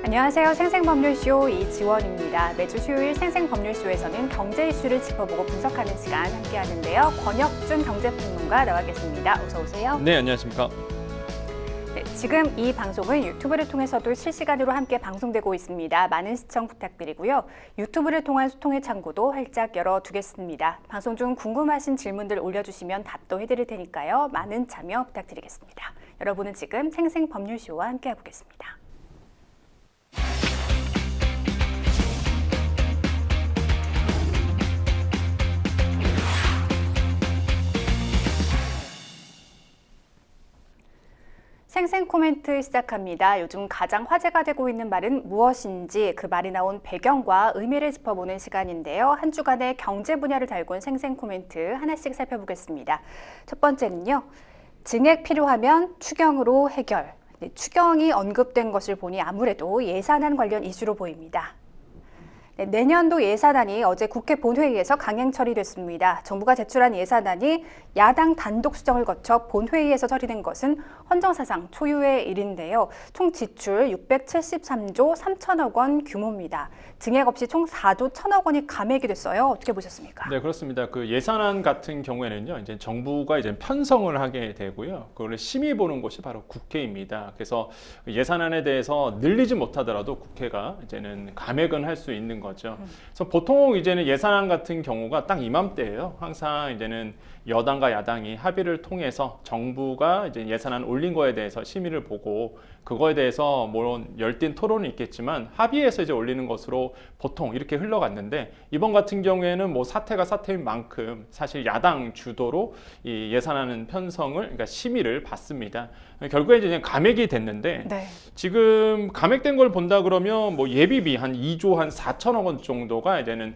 안녕하세요. 생생법률쇼 이지원입니다. 매주 수요일 생생법률쇼에서는 경제 이슈를 짚어보고 분석하는 시간 함께 하는데요. 권혁준 경제평론가 나와 계십니다. 어서 오세요. 네, 안녕하십니까. 네, 지금 이 방송은 유튜브를 통해서도 실시간으로 함께 방송되고 있습니다. 많은 시청 부탁드리고요. 유튜브를 통한 소통의 창구도 활짝 열어두겠습니다. 방송 중 궁금하신 질문들 올려주시면 답도 해드릴 테니까요. 많은 참여 부탁드리겠습니다. 여러분은 지금 생생법률쇼와 함께하고 계십니다. 생생 코멘트 시작합니다. 요즘 가장 화제가 되고 있는 말은 무엇인지 그 말이 나온 배경과 의미를 짚어보는 시간인데요. 한 주간의 경제 분야를 달군 생생 코멘트 하나씩 살펴보겠습니다. 첫 번째는요. 증액 필요하면 추경으로 해결. 추경이 언급된 것을 보니 아무래도 예산안 관련 이슈로 보입니다. 내년도 예산안이 어제 국회 본회의에서 강행 처리됐습니다. 정부가 제출한 예산안이 야당 단독 수정을 거쳐 본회의에서 처리된 것은 헌정사상 초유의 일인데요. 총 지출 673조 3천억 원 규모입니다. 증액 없이 총 4조 1천억 원이 감액이 됐어요. 어떻게 보셨습니까? 네, 그렇습니다. 그 예산안 같은 경우에는요, 이제 정부가 이제 편성을 하게 되고요. 그걸 심의 보는 곳이 바로 국회입니다. 그래서 예산안에 대해서 늘리지 못하더라도 국회가 이제는 감액은 할 수 있는 거죠. 그래서 보통 이제는 예산안 같은 경우가 딱 이맘때예요. 항상 이제는 여당과 야당이 합의를 통해서 정부가 이제 예산안 올린 거에 대해서 심의를 보고 그거에 대해서 물론 열띤 토론이 있겠지만 합의해서 이제 올리는 것으로 보통 이렇게 흘러갔는데 이번 같은 경우에는 뭐 사태가 사태인 만큼 사실 야당 주도로 이 예산안 편성을 그러니까 심의를 받습니다. 결국에 이제 감액이 됐는데 네. 지금 감액된 걸 본다 그러면 뭐 예비비 한 2조 한 4천억 원 정도가 이제는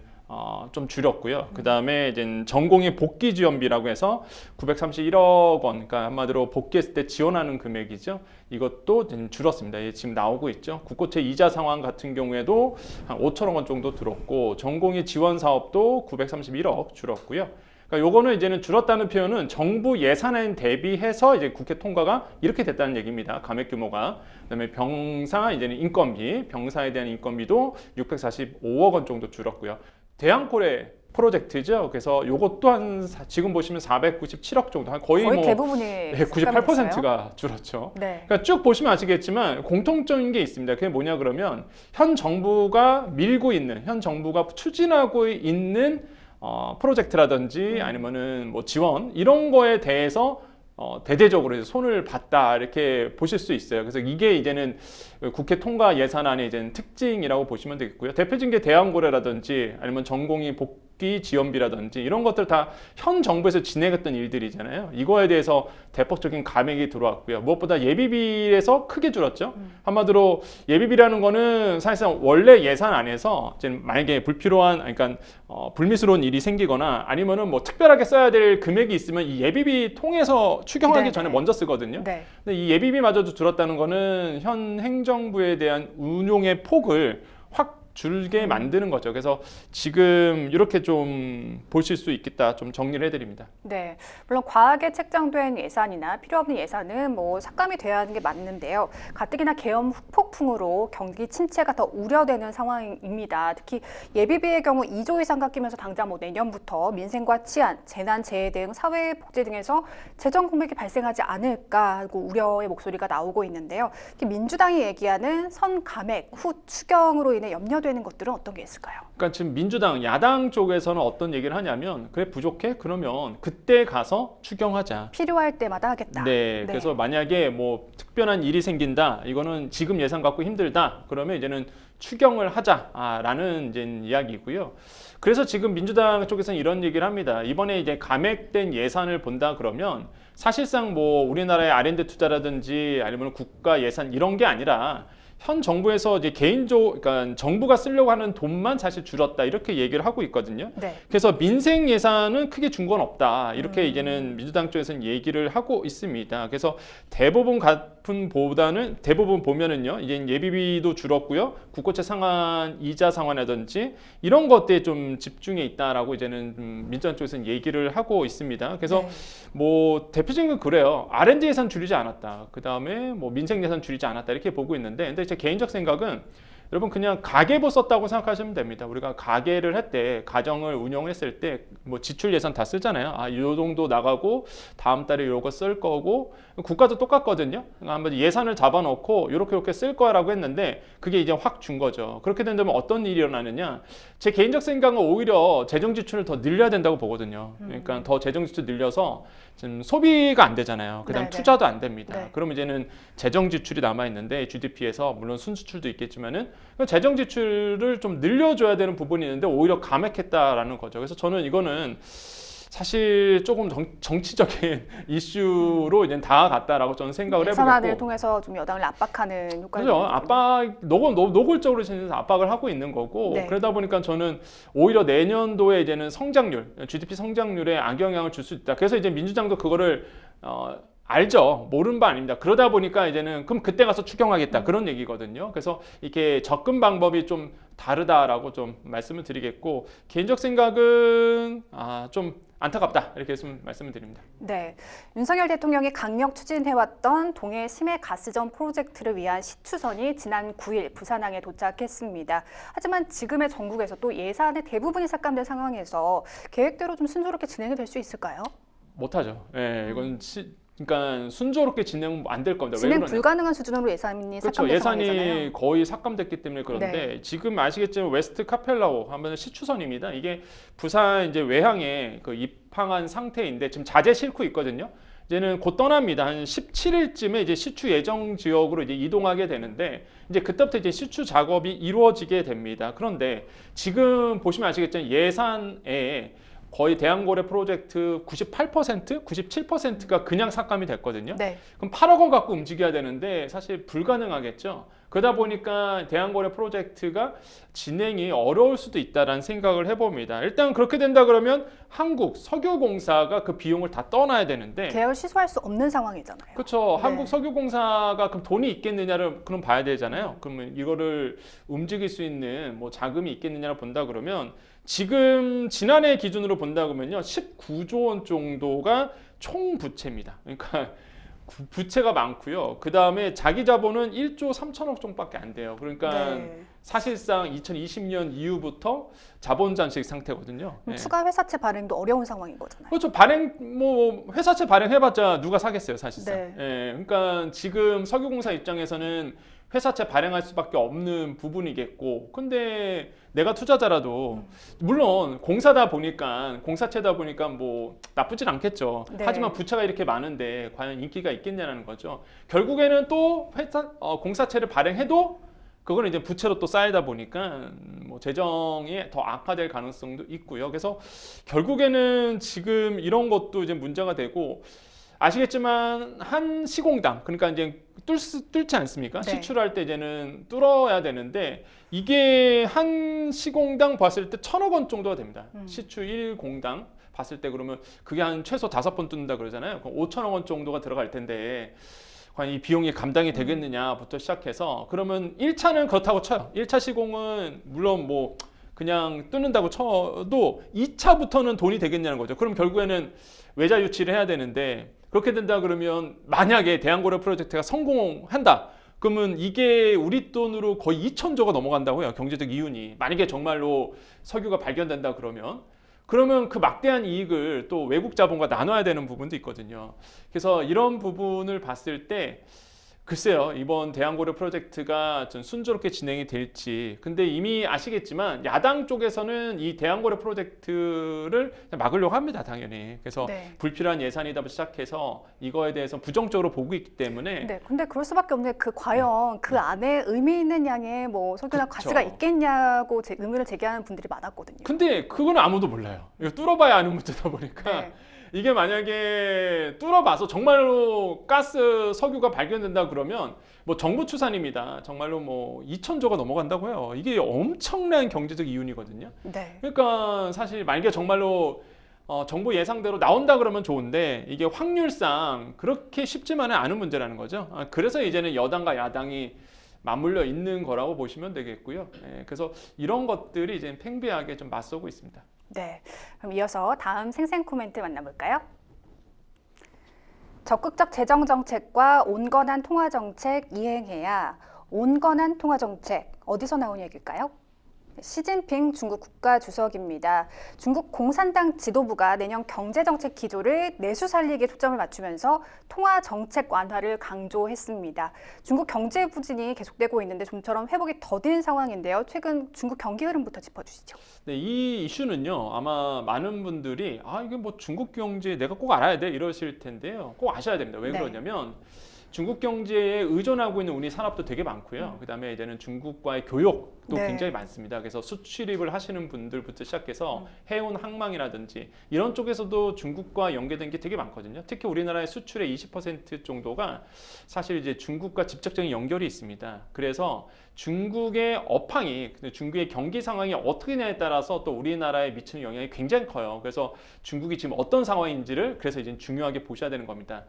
좀 줄였고요. 그 다음에 이제 전공의 복귀 지원비라고 해서 931억 원, 그러니까 한마디로 복귀했을 때 지원하는 금액이죠. 이것도 줄었습니다. 지금 나오고 있죠. 국고채 이자 상황 같은 경우에도 한 5천억 원 정도 들었고, 전공의 지원 사업도 931억 줄었고요. 그러니까 요거는 이제는 줄었다는 표현은 정부 예산안 대비해서 이제 국회 통과가 이렇게 됐다는 얘기입니다. 감액 규모가. 그다음에 병사 이제는 인건비, 병사에 대한 인건비도 645억 원 정도 줄었고요. 대양코레 프로젝트죠. 그래서 요것 또한 지금 보시면 497억 정도, 거의 뭐 대부분이 98%가 줄었죠. 네. 그러니까 쭉 보시면 아시겠지만 공통적인 게 있습니다. 그게 뭐냐 그러면 현 정부가 밀고 있는, 현 정부가 추진하고 있는 프로젝트라든지 아니면은 뭐 지원 이런 거에 대해서 대대적으로 손을 봤다 이렇게 보실 수 있어요. 그래서 이게 이제는 국회 통과 예산안의 이제는 특징이라고 보시면 되겠고요. 대표적인 게 대왕고래라든지 아니면 전공의 복귀 지원비라든지 이런 것들 다 현 정부에서 진행했던 일들이잖아요. 이거에 대해서 대폭적인 감액이 들어왔고요. 무엇보다 예비비에서 크게 줄었죠. 한마디로 예비비라는 거는 사실상 원래 예산안에서 이제 만약에 불필요한, 그러니까 불미스러운 일이 생기거나 아니면은 뭐 특별하게 써야 될 금액이 있으면 이 예비비 통해서 추경하기 전에 먼저 쓰거든요. 네. 근데 이 예비비마저도 줄었다는 거는 현 행정부에 대한 운용의 폭을 확 줄게 만드는 거죠. 그래서 지금 이렇게 좀 보실 수 있겠다, 좀 정리를 해드립니다. 네, 물론 과하게 책정된 예산이나 필요 없는 예산은 뭐 삭감이 돼야 하는 게 맞는데요. 가뜩이나 계엄 후폭풍으로 경기 침체가 더 우려되는 상황입니다. 특히 예비비의 경우 2조 이상 깎이면서 당장 뭐 내년부터 민생과 치안, 재난, 재해 등 사회복지 등에서 재정 공백이 발생하지 않을까 하고 우려의 목소리가 나오고 있는데요. 특히 민주당이 얘기하는 선 감액 후 추경으로 인해 염려되는 것들은 어떤 게 있을까요? 그러니까 지금 민주당, 야당 쪽에서는 어떤 얘기를 하냐면 그래 부족해? 그러면 그때 가서 추경하자. 필요할 때마다 하겠다. 네, 그래서 만약에 뭐 특별한 일이 생긴다, 이거는 지금 예산 갖고 힘들다, 그러면 이제는 추경을 하자라는 이제 이야기고요. 그래서 지금 민주당 쪽에서는 이런 얘기를 합니다. 이번에 이제 감액된 예산을 본다 그러면 사실상 뭐 우리나라의 R&D 투자라든지 아니면 국가 예산 이런 게 아니라 현 정부에서 이제 그러니까 정부가 쓰려고 하는 돈만 사실 줄었다 이렇게 얘기를 하고 있거든요. 네. 그래서 민생 예산은 크게 준 건 없다 이렇게 이제는 민주당 쪽에서는 얘기를 하고 있습니다. 그래서 대부분 보면은요, 이제 예비비도 줄었고요, 국고채 상환 이자 상환이라든지 이런 것들에 좀 집중해 있다라고 이제는 민주당 쪽에서는 얘기를 하고 있습니다. 그래서 뭐 대표적인 건 그래요. R&D 예산 줄이지 않았다. 그 다음에 뭐 민생 예산 줄이지 않았다 이렇게 보고 있는데, 근데 제 개인적 생각은 여러분 그냥 가계부 썼다고 생각하시면 됩니다. 우리가 가계를 할 때, 가정을 운영했을 때 뭐 지출 예산 다 쓰잖아요. 아, 이 정도 나가고 다음 달에 요거 쓸 거고 국가도 똑같거든요. 한번 예산을 잡아놓고 이렇게 쓸 거라고 했는데 그게 이제 확 준 거죠. 그렇게 된다면 어떤 일이 일어나느냐? 제 개인적 생각은 오히려 재정 지출을 더 늘려야 된다고 보거든요. 그러니까 더 재정 지출 늘려서 지금 소비가 안 되잖아요. 그다음 네네. 투자도 안 됩니다. 네. 그러면 이제는 재정 지출이 남아 있는데 GDP에서 물론 순수출도 있겠지만은 재정 지출을 좀 늘려줘야 되는 부분이 있는데 오히려 감액했다라는 거죠. 그래서 저는 이거는 사실 조금 정치적인 이슈로 이제 다가갔다라고 저는 생각을 예산안을 해보겠고. 통해서 좀 여당을 압박하는 효과가 그죠? 있는 거군요. 압박, 노골적으로 진짜 압박을 하고 있는 거고 네. 그러다 보니까 저는 오히려 내년도에 이제는 성장률, GDP 성장률에 악영향을 줄 수 있다. 그래서 이제 민주당도 그거를 알죠. 모르는 바 아닙니다. 그러다 보니까 이제는 그럼 그때 가서 추경하겠다 그런 얘기거든요. 그래서 이렇게 접근 방법이 좀 다르다라고 좀 말씀을 드리겠고 개인적 생각은 좀 안타깝다 이렇게 말씀을 드립니다. 네, 윤석열 대통령이 강력 추진해왔던 동해 심해 가스전 프로젝트를 위한 시추선이 지난 9일 부산항에 도착했습니다. 하지만 지금의 정국에서 또 예산의 대부분이 삭감된 상황에서 계획대로 좀 순조롭게 진행이 될 수 있을까요? 못하죠. 예, 이건 그러니까 순조롭게 진행 안 될 겁니다. 진행 왜 그러냐? 불가능한 수준으로 예산이 그렇죠. 삭감된 예산이 상황이잖아요. 거의 삭감됐기 때문에 그런데 네. 지금 아시겠지만 웨스트 카펠라호 하면 시추선입니다. 이게 부산 이제 외항에 그 입항한 상태인데 지금 자재 싣고 있거든요. 이제는 곧 떠납니다. 한 17일쯤에 이제 시추 예정 지역으로 이제 이동하게 되는데 이제 그때부터 이제 시추 작업이 이루어지게 됩니다. 그런데 지금 보시면 아시겠지만 예산에 거의 대한고래 프로젝트 98%, 97%가 그냥 삭감이 됐거든요. 네. 그럼 8억 원 갖고 움직여야 되는데 사실 불가능하겠죠. 그러다 보니까 대한고래 프로젝트가 진행이 어려울 수도 있다라는 생각을 해봅니다. 일단 그렇게 된다 그러면 한국 석유공사가 그 비용을 다 떠나야 되는데 계약을 취소할 수 없는 상황이잖아요. 그렇죠. 네. 한국 석유공사가 그럼 돈이 있겠느냐를 그럼 봐야 되잖아요. 그러면 이거를 움직일 수 있는 뭐 자금이 있겠느냐를 본다 그러면 지금 지난해 기준으로 본다 그러면요 19조 원 정도가 총 부채입니다. 그러니까 부채가 많고요. 그 다음에 자기 자본은 1조 3천억 정도밖에 안 돼요. 그러니까 네. 사실상 2020년 이후부터 자본 잠식 상태거든요. 예. 추가 회사채 발행도 어려운 상황인 거잖아요. 그렇죠. 뭐 회사채 발행해봤자 누가 사겠어요, 사실상. 네. 예, 그러니까 지금 석유공사 입장에서는 회사채 발행할 수밖에 없는 부분이겠고, 근데 내가 투자자라도 물론 공사다 보니까 공사채다 보니까 뭐 나쁘진 않겠죠. 네. 하지만 부채가 이렇게 많은데 과연 인기가 있겠냐는 거죠. 결국에는 또 공사채를 발행해도 그거는 이제 부채로 또 쌓이다 보니까 뭐 재정이 더 악화될 가능성도 있고요. 그래서 결국에는 지금 이런 것도 이제 문제가 되고 아시겠지만 한 시공당 그러니까 이제 뚫지 않습니까? 네. 시출할 때 이제는 뚫어야 되는데 이게 한 시공당 봤을 때 1,000억 원 정도가 됩니다. 시추 1공당 봤을 때 그러면 그게 한 최소 5번 뚫는다 그러잖아요. 그럼 5,000억 원 정도가 들어갈 텐데 과연 이 비용이 감당이 되겠느냐부터 시작해서 그러면 1차는 그렇다고 쳐요. 1차 시공은 물론 뭐 그냥 뚫는다고 쳐도 2차부터는 돈이 되겠냐는 거죠. 그럼 결국에는 외자 유치를 해야 되는데 그렇게 된다 그러면 만약에 대한고래 프로젝트가 성공한다. 그러면 이게 우리 돈으로 거의 2,000조가 넘어간다고요. 경제적 이윤이. 만약에 정말로 석유가 발견된다 그러면 그 막대한 이익을 또 외국 자본과 나눠야 되는 부분도 있거든요. 그래서 이런 부분을 봤을 때 글쎄요, 이번 대한고래 프로젝트가 좀 순조롭게 진행이 될지. 근데 이미 아시겠지만 야당 쪽에서는 이 대한고래 프로젝트를 막으려고 합니다, 당연히. 그래서 네. 불필요한 예산이다 시작해서 이거에 대해서 부정적으로 보고 있기 때문에 네, 근데 그럴 수밖에 없는데 과연 그 안에 의미 있는 양의 뭐 석유나 그쵸. 가스가 있겠냐고 의문을 제기하는 분들이 많았거든요. 근데 그건 아무도 몰라요. 이거 뚫어봐야 아는 문제다 보니까 네. 이게 만약에 뚫어봐서 정말로 가스 석유가 발견된다 그러면 뭐 정부 추산입니다. 정말로 뭐 2,000조가 넘어간다고요. 이게 엄청난 경제적 이윤이거든요. 네. 그러니까 사실 만약에 정말로 정부 예상대로 나온다 그러면 좋은데 이게 확률상 그렇게 쉽지만은 않은 문제라는 거죠. 그래서 이제는 여당과 야당이 맞물려 있는 거라고 보시면 되겠고요. 예, 그래서 이런 것들이 이제 팽배하게 좀 맞서고 있습니다. 네. 그럼 이어서 다음 생생 코멘트 만나볼까요? 적극적 재정 정책과 온건한 통화 정책 이행해야 온건한 통화 정책, 어디서 나온 얘기일까요? 시진핑 중국 국가주석입니다. 중국 공산당 지도부가 내년 경제정책 기조를 내수 살리기에 초점을 맞추면서 통화 정책 완화를 강조했습니다. 중국 경제 부진이 계속되고 있는데 좀처럼 회복이 더딘 상황인데요. 최근 중국 경기 흐름부터 짚어주시죠. 네, 이 이슈는요, 아마 많은 분들이 이게 뭐 중국 경제 내가 꼭 알아야 돼 이러실 텐데요. 꼭 아셔야 됩니다. 왜 네. 그러냐면 중국 경제에 의존하고 있는 우리 산업도 되게 많고요. 그다음에 이제는 중국과의 교역도 네. 굉장히 많습니다. 그래서 수출입을 하시는 분들부터 시작해서 해운 항만이라든지 이런 쪽에서도 중국과 연계된 게 되게 많거든요. 특히 우리나라의 수출의 20% 정도가 사실 이제 중국과 직접적인 연결이 있습니다. 그래서 중국의 업황이, 중국의 경기 상황이 어떻게 되냐에 따라서 또 우리나라에 미치는 영향이 굉장히 커요. 그래서 중국이 지금 어떤 상황인지를 그래서 이제 중요하게 보셔야 되는 겁니다.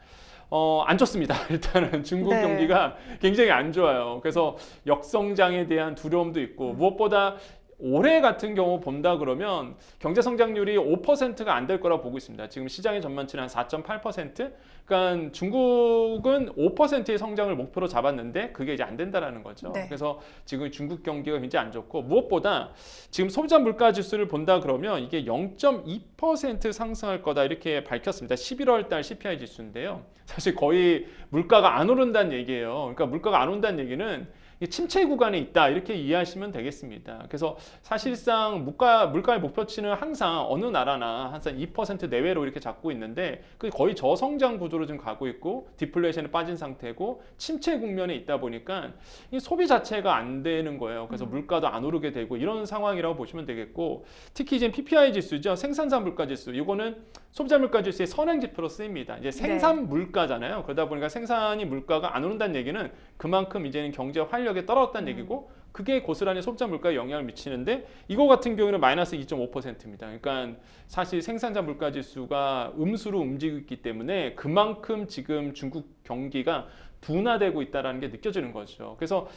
안 좋습니다. 일단은 중국 네. 경기가 굉장히 안 좋아요. 그래서 역성장에 대한 두려움도 있고 무엇보다 올해 같은 경우 본다 그러면 경제 성장률이 5%가 안 될 거라 보고 있습니다. 지금 시장의 전망치는 한 4.8%. 그러니까 중국은 5%의 성장을 목표로 잡았는데 그게 이제 안 된다라는 거죠. 네. 그래서 지금 중국 경기가 굉장히 안 좋고 무엇보다 지금 소비자 물가 지수를 본다 그러면 이게 0.2% 상승할 거다 이렇게 밝혔습니다. 11월 달 CPI 지수인데요. 사실 거의 물가가 안 오른다는 얘기예요. 그러니까 물가가 안 오른다는 얘기는 침체 구간에 있다 이렇게 이해하시면 되겠습니다. 그래서 사실상 물가의 목표치는 항상 어느 나라나 항상 2% 내외로 이렇게 잡고 있는데 그 거의 저성장 구조로 좀 가고 있고 디플레이션에 빠진 상태고 침체 국면에 있다 보니까 이 소비 자체가 안 되는 거예요. 그래서 물가도 안 오르게 되고 이런 상황이라고 보시면 되겠고 특히 이제 PPI 지수죠. 생산자 물가 지수. 이거는 소비자 물가 지수의 선행 지표로 쓰입니다. 이제 생산 물가잖아요. 그러다 보니까 생산이 물가가 안 오른다는 얘기는 그만큼 이제는 경제 활력이 떨어졌다는 얘기고 그게 고스란히 소비자 물가에 영향을 미치는데 이거 같은 경우는 마이너스 2.5%입니다. 그러니까 사실 생산자 물가 지수가 음수로 움직이고 있기 때문에 그만큼 지금 중국 경기가 둔화되고 있다는 게 느껴지는 거죠. 그래서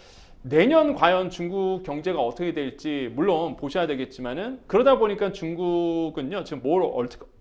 내년 과연 중국 경제가 어떻게 될지 물론 보셔야 되겠지만은 그러다 보니까 중국은요 지금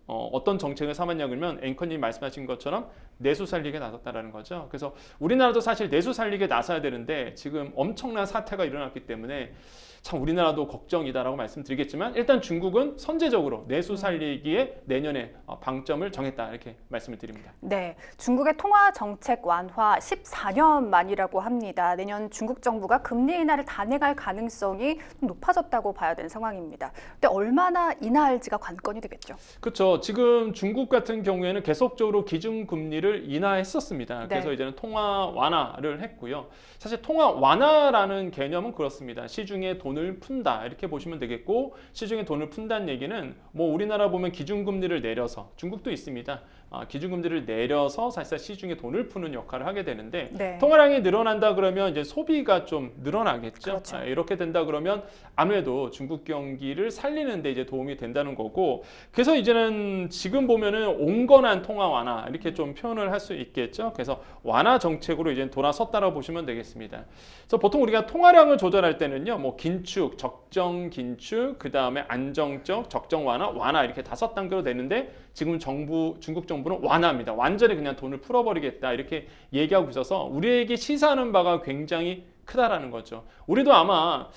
어떤 정책을 삼았냐 그러면 앵커님 말씀하신 것처럼 내수 살리게 나섰다라는 거죠. 그래서 우리나라도 사실 내수 살리게 나서야 되는데 지금 엄청난 사태가 일어났기 때문에 참 우리나라도 걱정이다라고 말씀드리겠지만 일단 중국은 선제적으로 내수 살리기에 내년에 방점을 정했다 이렇게 말씀을 드립니다. 네, 중국의 통화 정책 완화 14년 만이라고 합니다. 내년 중국 정부가 금리 인하를 단행할 가능성이 높아졌다고 봐야 되는 상황입니다. 근데 얼마나 인하할지가 관건이 되겠죠. 그렇죠. 지금 중국 같은 경우에는 계속적으로 기준금리를 인하했었습니다. 그래서 네. 이제는 통화 완화를 했고요. 사실 통화 완화라는 개념은 그렇습니다. 시중에 돈을 푼다 이렇게 보시면 되겠고 시중에 돈을 푼다는 얘기는 뭐 우리나라 보면 기준금리를 내려서 중국도 있습니다. 기준금리를 내려서 사실상 시중에 돈을 푸는 역할을 하게 되는데 네. 통화량이 늘어난다 그러면 이제 소비가 좀 늘어나겠죠. 그렇죠. 이렇게 된다 그러면 아무래도 중국 경기를 살리는 데 이제 도움이 된다는 거고 그래서 이제는 지금 보면은 온건한 통화 완화 이렇게 좀 표현을 할 수 있겠죠. 그래서 완화 정책으로 이제 돌아섰다라고 보시면 되겠습니다. 그래서 보통 우리가 통화량을 조절할 때는요, 뭐 긴축, 적정 긴축, 그 다음에 안정적, 적정 완화, 완화 이렇게 5단계로 되는데 지금 중국 정부는 완화입니다. 완전히 그냥 돈을 풀어버리겠다 이렇게 얘기하고 있어서 우리에게 시사하는 바가 굉장히 크다라는 거죠. 우리도 아마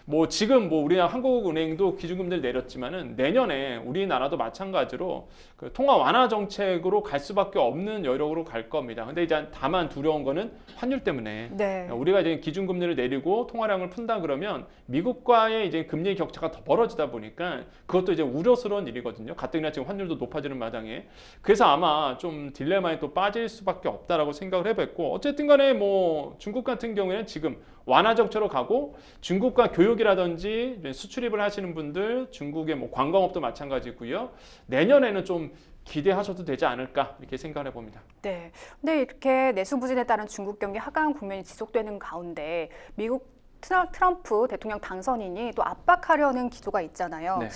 뭐 지금 뭐 우리나라 한국은행도 기준금리를 내렸지만은 내년에 우리나라도 마찬가지로 그 통화 완화 정책으로 갈 수밖에 없는 여력으로 갈 겁니다. 근데 이제 다만 두려운 거는 환율 때문에 네. 우리가 이제 기준금리를 내리고 통화량을 푼다 그러면 미국과의 이제 금리 격차가 더 벌어지다 보니까 그것도 이제 우려스러운 일이거든요. 가뜩이나 지금 환율도 높아지는 마당에 그래서 아마 좀 딜레마에 또 빠질 수밖에 없다라고 생각을 해봤고 어쨌든 간에 뭐 중국 같은 경우에는 지금 완화 정책으로 가고 중국과 교육이라든지 수출입을 하시는 분들 중국의 뭐 관광업도 마찬가지고요. 내년에는 좀 기대하셔도 되지 않을까 이렇게 생각을 해봅니다. 네. 근데 이렇게 내수 부진에 따른 중국 경기 하강 국면이 지속되는 가운데 미국 트럼프 대통령 당선인이 또 압박하려는 기조가 있잖아요. 네.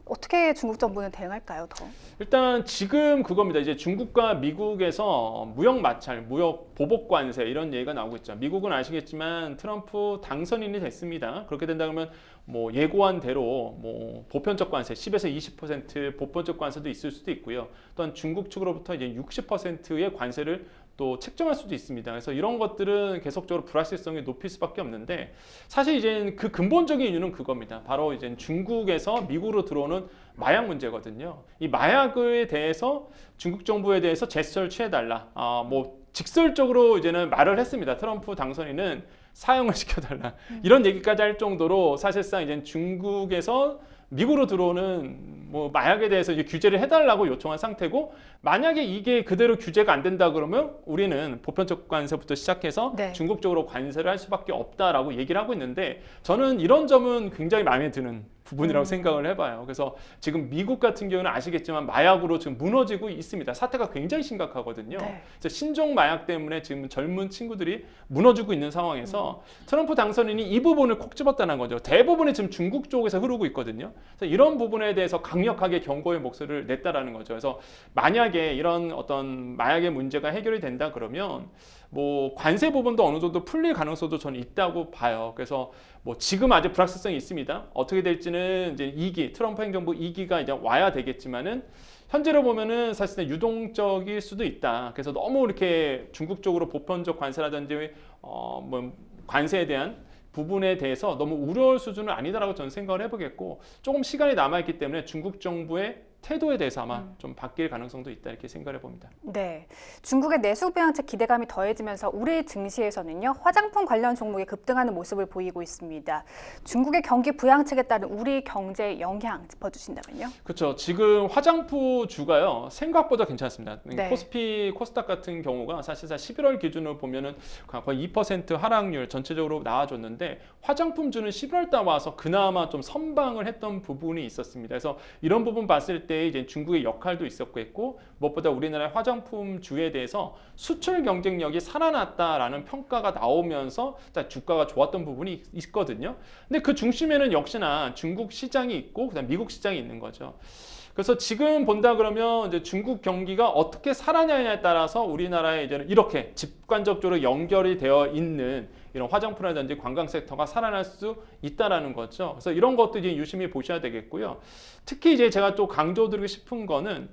어떻게 중국 정부는 대응할까요, 더? 일단 지금 그겁니다. 이제 중국과 미국에서 무역 마찰, 무역 보복 관세 이런 얘기가 나오고 있죠. 미국은 아시겠지만 트럼프 당선인이 됐습니다. 그렇게 된다 그러면 뭐 예고한 대로 뭐 보편적 관세 10에서 20% 보편적 관세도 있을 수도 있고요. 또한 중국 측으로부터 이제 60%의 관세를 또 책정할 수도 있습니다. 그래서 이런 것들은 계속적으로 불확실성이 높일 수밖에 없는데 사실 이제 그 근본적인 이유는 그겁니다. 바로 이제 중국에서 미국으로 들어오는 마약 문제거든요. 이 마약에 대해서 중국 정부에 대해서 제스처를 취해달라. 뭐 직설적으로 이제는 말을 했습니다. 트럼프 당선인은 사형을 시켜달라. 이런 얘기까지 할 정도로 사실상 이제 중국에서 미국으로 들어오는 뭐 마약에 대해서 이제 규제를 해달라고 요청한 상태고, 만약에 이게 그대로 규제가 안 된다 그러면 우리는 보편적 관세부터 시작해서 네. 중국 쪽으로 관세를 할 수밖에 없다라고 얘기를 하고 있는데, 저는 이런 점은 굉장히 마음에 드는 부분이라고 생각을 해봐요. 그래서 지금 미국 같은 경우는 아시겠지만 마약으로 지금 무너지고 있습니다. 사태가 굉장히 심각하거든요. 네. 그래서 신종 마약 때문에 지금 젊은 친구들이 무너지고 있는 상황에서 트럼프 당선인이 이 부분을 콕 집었다는 거죠. 대부분이 지금 중국 쪽에서 흐르고 있거든요. 그래서 이런 부분에 대해서 강력하게 경고의 목소리를 냈다라는 거죠. 그래서 만약에 이런 어떤 마약의 문제가 해결이 된다 그러면 뭐 관세 부분도 어느 정도 풀릴 가능성도 저는 있다고 봐요. 그래서 뭐 지금 아직 불확실성이 있습니다. 어떻게 될지는 이제 2기 트럼프 행정부 2기가 이제 와야 되겠지만은, 현재로 보면은 사실은 유동적일 수도 있다. 그래서 너무 이렇게 중국 쪽으로 보편적 관세라든지 뭐 관세에 대한 부분에 대해서 너무 우려할 수준은 아니다라고 저는 생각을 해보겠고, 조금 시간이 남아있기 때문에 중국 정부의 태도에 대해서 아마 좀 바뀔 가능성도 있다, 이렇게 생각을 해봅니다. 네, 중국의 내수 부양책 기대감이 더해지면서 우리 증시에서는요, 화장품 관련 종목이 급등하는 모습을 보이고 있습니다. 중국의 경기 부양책에 따른 우리 경제의 영향 짚어주신다면요? 그렇죠. 지금 화장품 주가요, 생각보다 괜찮습니다. 네. 코스피, 코스닥 같은 경우가 사실상 11월 기준으로 보면은 거의 2% 하락률 전체적으로 나와줬는데, 화장품주는 11월 달 와서 그나마 좀 선방을 했던 부분이 있었습니다. 그래서 이런 부분 봤을 때 이제 중국의 역할도 있었고, 무엇보다 우리나라의 화장품주에 대해서 수출 경쟁력이 살아났다라는 평가가 나오면서 주가가 좋았던 부분이 있거든요. 근데 그 중심에는 역시나 중국 시장이 있고 그다음 미국 시장이 있는 거죠. 그래서 지금 본다 그러면 이제 중국 경기가 어떻게 살아나냐에 따라서 우리나라에 이제는 이렇게 직관적으로 연결이 되어 있는 이런 화장품이라든지 관광 섹터가 살아날 수 있다라는 거죠. 그래서 이런 것도 이제 유심히 보셔야 되겠고요. 특히 이제 제가 또 강조드리고 싶은 거는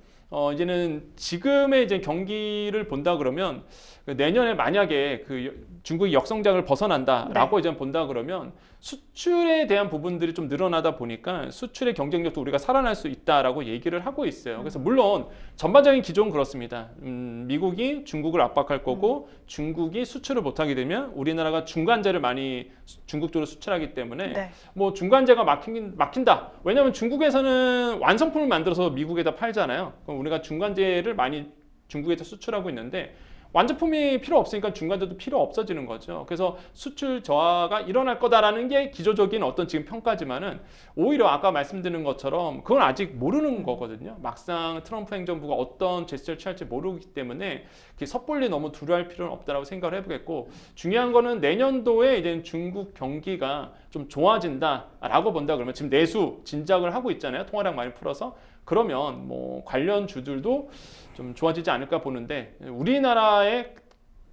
이제는 지금의 이제 경기를 본다 그러면 내년에 만약에 그 중국이 역성장을 벗어난다라고 이제 본다 그러면 수출에 대한 부분들이 좀 늘어나다 보니까 수출의 경쟁력도 우리가 살아날 수 있다라고 얘기를 하고 있어요. 그래서 물론 전반적인 기조는 그렇습니다. 미국이 중국을 압박할 거고 중국이 수출을 못하게 되면 우리나라가 중간재를 많이 중국 쪽으로 수출하기 때문에 뭐 중간재가 막힌다. 왜냐하면 중국에서는 완성품을 만들어서 미국에다 팔잖아요. 그럼 우리가 중간재를 많이 중국에서 수출하고 있는데, 완제품이 필요 없으니까 중간재도 필요 없어지는 거죠. 그래서 수출 저하가 일어날 거다라는 게 기조적인 어떤 지금 평가지만은, 오히려 아까 말씀드린 것처럼 그건 아직 모르는 거거든요. 막상 트럼프 행정부가 어떤 제스처를 취할지 모르기 때문에 섣불리 너무 두려워할 필요는 없다라고 생각을 해보겠고, 중요한 거는 내년도에 이제 중국 경기가 좀 좋아진다라고 본다 그러면, 지금 내수 진작을 하고 있잖아요. 통화량 많이 풀어서. 그러면 뭐 관련 주들도 좀 좋아지지 않을까 보는데, 우리나라에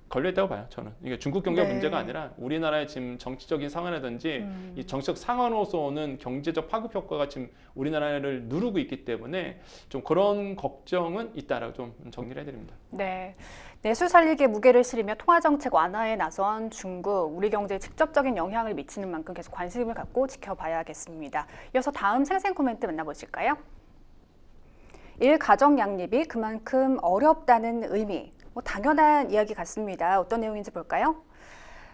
걸려있다고 봐요, 저는. 이게 중국 경기가 문제가 아니라 우리나라의 지금 정치적인 상황이라든지 이 정치적 상황으로서 오는 경제적 파급 효과가 지금 우리나라를 누르고 있기 때문에 좀 그런 걱정은 있다라고 좀 정리를 해드립니다. 네. 내수 살리기에 무게를 실으며 통화정책 완화에 나선 중국, 우리 경제에 직접적인 영향을 미치는 만큼 계속 관심을 갖고 지켜봐야겠습니다. 이어서 다음 생생 코멘트 만나보실까요? 일가정 양립이 그만큼 어렵다는 의미, 당연한 이야기 같습니다. 어떤 내용인지 볼까요?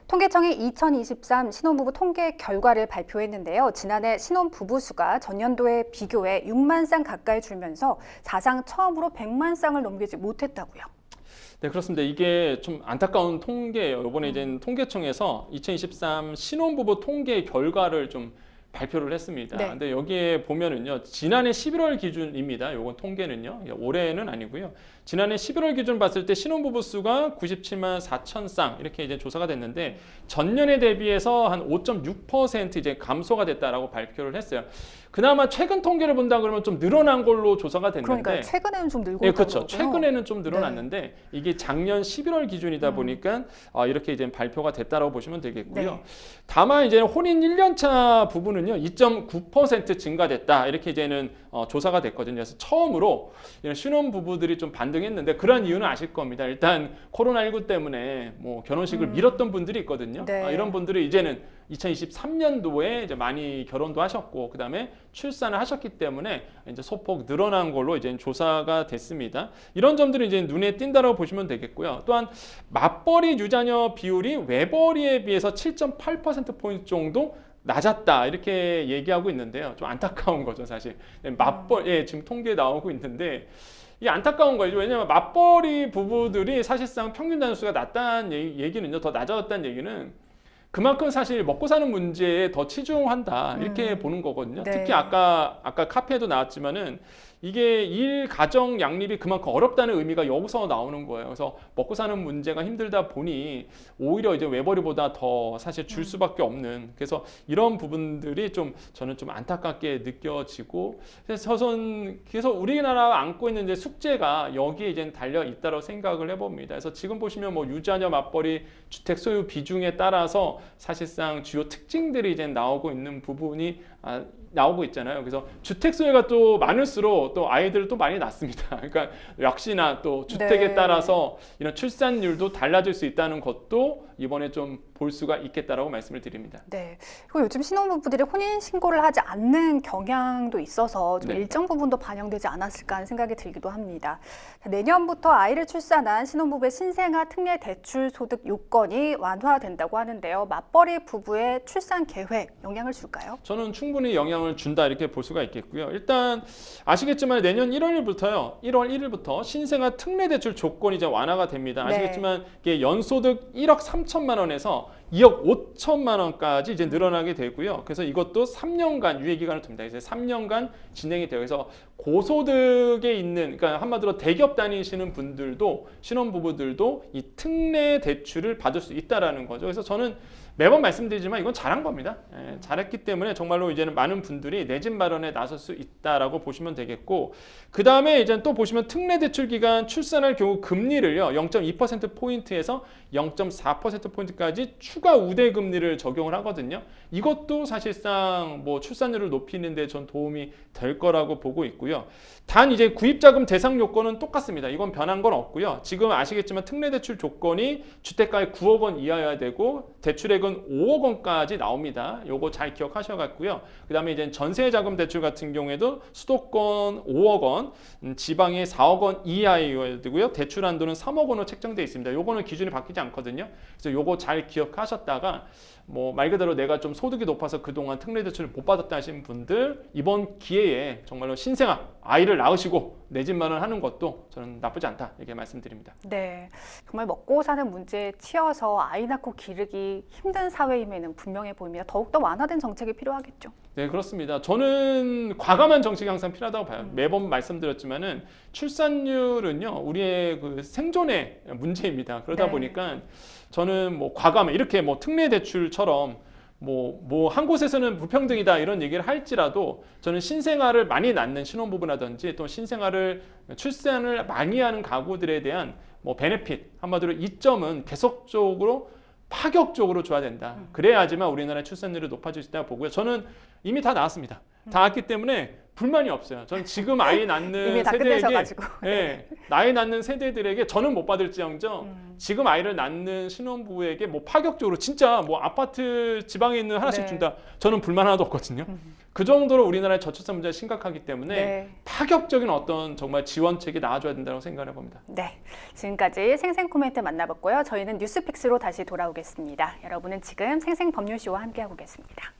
통계청이 2023 신혼부부 통계 결과를 발표했는데요. 지난해 신혼부부 수가 전년도에 비교해 6만 쌍 가까이 줄면서 사상 처음으로 100만 쌍을 넘기지 못했다고요. 네, 그렇습니다. 이게 좀 안타까운 통계예요. 이번에 이제 통계청에서 2023 신혼부부 통계 결과를 좀 발표를 했습니다. 근데 여기에 보면은요, 지난해 11월 기준입니다. 요건 통계는요, 올해는 아니고요. 지난해 11월 기준 봤을 때 신혼부부 수가 97만 4천 쌍 이렇게 이제 조사가 됐는데, 전년에 대비해서 한 5.6% 이제 감소가 됐다라고 발표를 했어요. 그나마 최근 통계를 본다 그러면 좀 늘어난 걸로 조사가 됐는데, 그러니까 최근에는 좀 늘고 예, 있다고 그렇죠. 그러고요. 최근에는 좀 늘어났는데 이게 작년 11월 기준이다 보니까 이렇게 이제 발표가 됐다라고 보시면 되겠고요. 다만 이제 혼인 1년차 부분은요 2.9% 증가됐다 이렇게 이제는 조사가 됐거든요. 그래서 처음으로 이런 신혼 부부들이 좀 반등이 반등했는데 그러한 이유는 아실 겁니다. 일단 코로나19 때문에 뭐 결혼식을 미뤘던 분들이 있거든요. 네. 이런 분들이 이제는 2023년도에 이제 많이 결혼도 하셨고 그다음에 출산을 하셨기 때문에 이제 소폭 늘어난 걸로 이제 조사가 됐습니다. 이런 점들이 이제 눈에 띈다라고 보시면 되겠고요. 또한 맞벌이 유자녀 비율이 외벌이에 비해서 7.8% 정도 낮았다 이렇게 얘기하고 있는데요. 좀 안타까운 거죠, 사실. 맞벌 지금 통계 나오고 있는데 이 안타까운 거죠. 왜냐하면 맞벌이 부부들이 사실상 평균 단수가 낮다는 얘기는요, 더 낮아졌다는 얘기는 그만큼 사실 먹고 사는 문제에 더 치중한다 이렇게 보는 거거든요. 네. 특히 아까 카페에도 나왔지만은 이게 일 가정 양립이 그만큼 어렵다는 의미가 여기서 나오는 거예요. 그래서 먹고 사는 문제가 힘들다 보니 오히려 이제 외벌이보다 더 사실 줄 수밖에 없는, 그래서 이런 부분들이 좀 저는 좀 안타깝게 느껴지고, 그래서 우리나라가 안고 있는 이제 숙제가 여기에 이제 달려 있다고 생각을 해봅니다. 그래서 지금 보시면 뭐 유자녀 맞벌이 주택 소유 비중에 따라서 사실상 주요 특징들이 이제 나오고 있는 부분이 나오고 있잖아요. 그래서 주택 소유가 또 많을수록 또 아이들을 또 많이 낳습니다. 그러니까 역시나 또 주택에 네. 따라서 이런 출산율도 달라질 수 있다는 것도 이번에 좀 볼 수가 있겠다라고 말씀을 드립니다. 네. 그리고 요즘 신혼부부들이 혼인 신고를 하지 않는 경향도 있어서 좀 네. 일정 부분도 반영되지 않았을까 하는 생각이 들기도 합니다. 자, 내년부터 아이를 출산한 신혼부부의 신생아 특례 대출 소득 요건이 완화된다고 하는데요. 맞벌이 부부의 출산 계획 영향을 줄까요? 저는 충분히 영향을 준다 이렇게 볼 수가 있겠고요. 일단 아시겠지만 내년 1월 1일부터 신생아 특례 대출 조건이 이제 완화가 됩니다. 네. 아시겠지만 이게 연소득 1억 3천만 원에서 2억 5천만 원까지 이제 늘어나게 되고요. 그래서 이것도 3년간 유예 기간을 둡니다. 이제 3년간 진행이 돼요. 그래서 고소득에 있는, 그러니까 한마디로 대기업 다니시는 분들도, 신혼부부들도 이 특례 대출을 받을 수 있다라는 거죠. 그래서 저는 매번 말씀드리지만 이건 잘한 겁니다. 잘했기 때문에 정말로 이제는 많은 분들이 내 집 마련에 나설 수 있다라고 보시면 되겠고, 그 다음에 이제 또 보시면 특례 대출 기간 출산할 경우 금리를요 0.2% 포인트에서 0.4% 포인트까지 추가 우대 금리를 적용을 하거든요. 이것도 사실상 뭐 출산율을 높이는데 전 도움이 될 거라고 보고 있고요. 단 이제 구입자금 대상 요건은 똑같습니다. 이건 변한 건 없고요. 지금 아시겠지만 특례 대출 조건이 주택가액 9억 원 이하여야 되고 대출액은 5억 원까지 나옵니다. 요거 잘 기억하셔갖고요. 그 다음에 이제 전세자금 대출 같은 경우에도 수도권 5억 원, 지방에 4억 원 이하여야 되고요. 대출 한도는 3억 원으로 책정되어 있습니다. 요거는 기준이 바뀌지 않거든요. 그래서 요거 잘 기억하셨다가 뭐 말 그대로 내가 좀 소득이 높아서 그동안 특례 대출을 못 받았다 하시는 분들, 이번 기회에 정말로 신생아 아이를 낳으시고 내 집 마련하는 것도 저는 나쁘지 않다 이렇게 말씀드립니다. 네, 정말 먹고 사는 문제에 치여서 아이 낳고 기르기 힘든 사회임에는 분명해 보입니다. 더욱더 완화된 정책이 필요하겠죠. 네, 그렇습니다. 저는 과감한 정책이 항상 필요하다고 봐요. 매번 말씀드렸지만은 출산율은요 우리의 그 생존의 문제입니다. 그러다 네. 보니까 저는 뭐 과감한, 이렇게 뭐 특례 대출처럼 뭐 한 곳에서는 불평등이다 이런 얘기를 할지라도 저는 신생아를 많이 낳는 신혼부부라든지 또 출산을 많이 하는 가구들에 대한 뭐 베네핏, 한마디로 이점은 계속적으로 파격적으로 줘야 된다. 그래야지만 우리나라의 출산율이 높아질 수 있다고 보고요. 저는 이미 다 나왔습니다. 다 나왔기 때문에 불만이 없어요. 저는 지금 아이 낳는 이미 다 세대에게, 끝내셔가지고. 나이 낳는 세대들에게 저는 못 받을지언정 지금 아이를 낳는 신혼부부에게 뭐 파격적으로 진짜 뭐 아파트 지방에 있는 하나씩 네. 준다. 저는 불만 하나도 없거든요. 그 정도로 우리나라의 저출산 문제가 심각하기 때문에 네. 파격적인 어떤 정말 지원책이 나와줘야 된다고 생각을 해봅니다. 네, 지금까지 생생 코멘트 만나봤고요. 저희는 뉴스픽스로 다시 돌아오겠습니다. 여러분은 지금 생생법률쇼와 함께하고 계십니다.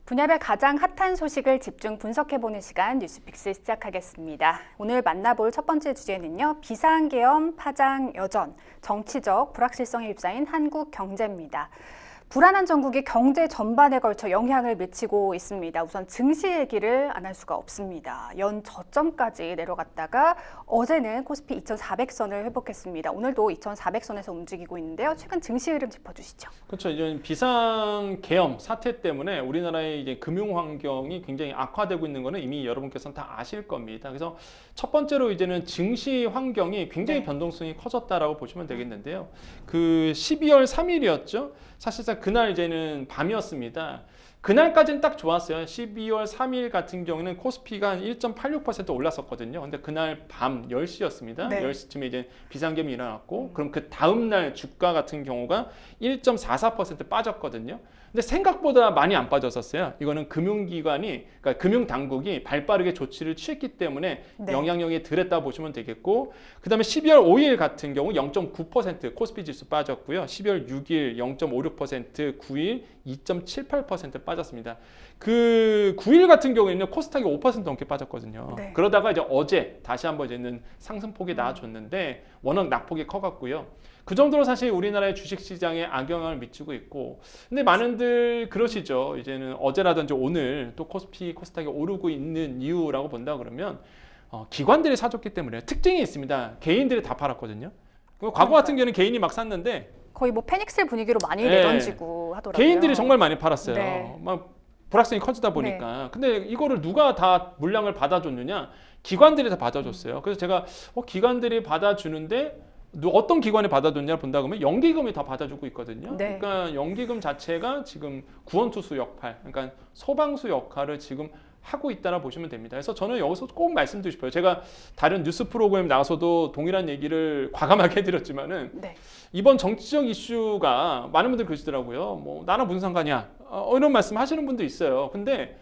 분야별 가장 핫한 소식을 집중 분석해보는 시간 뉴스픽스 시작하겠습니다. 오늘 만나볼 첫 번째 주제는요. 비상계엄 파장 여전, 정치적 불확실성에 휩싸인 한국 경제입니다. 불안한 전국이 경제 전반에 걸쳐 영향을 미치고 있습니다. 우선 증시 얘기를 안 할 수가 없습니다. 연 저점까지 내려갔다가 어제는 코스피 2,400선을 회복했습니다. 오늘도 2,400선에서 움직이고 있는데요. 최근 증시 흐름 짚어주시죠. 그렇죠. 이제 비상 계엄 사태 때문에 우리나라의 이제 금융 환경이 굉장히 악화되고 있는 거는 이미 여러분께서는 다 아실 겁니다. 그래서 첫 번째로 이제는 증시 환경이 굉장히 네. 변동성이 커졌다라고 보시면 되겠는데요. 그 12월 3일이었죠. 사실상 그날 이제는 밤이었습니다. 그날까지는 딱 좋았어요. 12월 3일 같은 경우는 코스피가 한 1.86% 올랐었거든요. 근데 그날 밤 10시였습니다. 네. 10시쯤에 이제 비상계엄이 일어났고, 그럼 그 다음날 주가 같은 경우가 1.44% 빠졌거든요. 근데 생각보다 많이 안 빠졌었어요. 이거는 금융기관이, 그러니까 금융당국이 발빠르게 조치를 취했기 때문에 네. 영향력이 덜했다 보시면 되겠고, 그 다음에 12월 5일 같은 경우 0.9% 코스피 지수 빠졌고요. 12월 6일 0.56%, 9일 2.78% 빠졌습니다. 그 9일 같은 경우에는 코스닥이 5% 넘게 빠졌거든요. 네. 그러다가 이제 어제 다시 한번 이제는 상승폭이 나와줬는데 워낙 낙폭이 커갔고요. 그 정도로 사실 우리나라의 주식시장에 악영향을 미치고 있고, 근데 많은들 그러시죠. 이제는 어제라든지 오늘 또 코스피, 코스닥이 오르고 있는 이유라고 본다 그러면 기관들이 사줬기 때문에 특징이 있습니다. 개인들이 다 팔았거든요. 과거 같은 경우는 개인이 막 샀는데 거의 뭐 패닉셀 분위기로 많이 네. 내던지고 하더라고요. 개인들이 정말 많이 팔았어요. 네. 막 불확실성이 커지다 보니까. 근데 이거를 누가 다 물량을 받아줬느냐? 기관들이 다 받아줬어요. 그래서 제가 기관들이 받아주는데 어떤 기관이 받아줬냐 본다 그러면 연기금이 다 받아주고 있거든요. 네. 그러니까 연기금 자체가 지금 구원투수 역할, 그러니까 소방수 역할을 지금 하고 있다라 보시면 됩니다. 그래서 저는 여기서 꼭 말씀드리고 싶어요. 제가 다른 뉴스 프로그램 나가서도 동일한 얘기를 과감하게 해드렸지만은 네. 이번 정치적 이슈가 많은 분들이 그러시더라고요. 뭐 나랑 무슨 상관이야? 이런 말씀 하시는 분도 있어요. 근데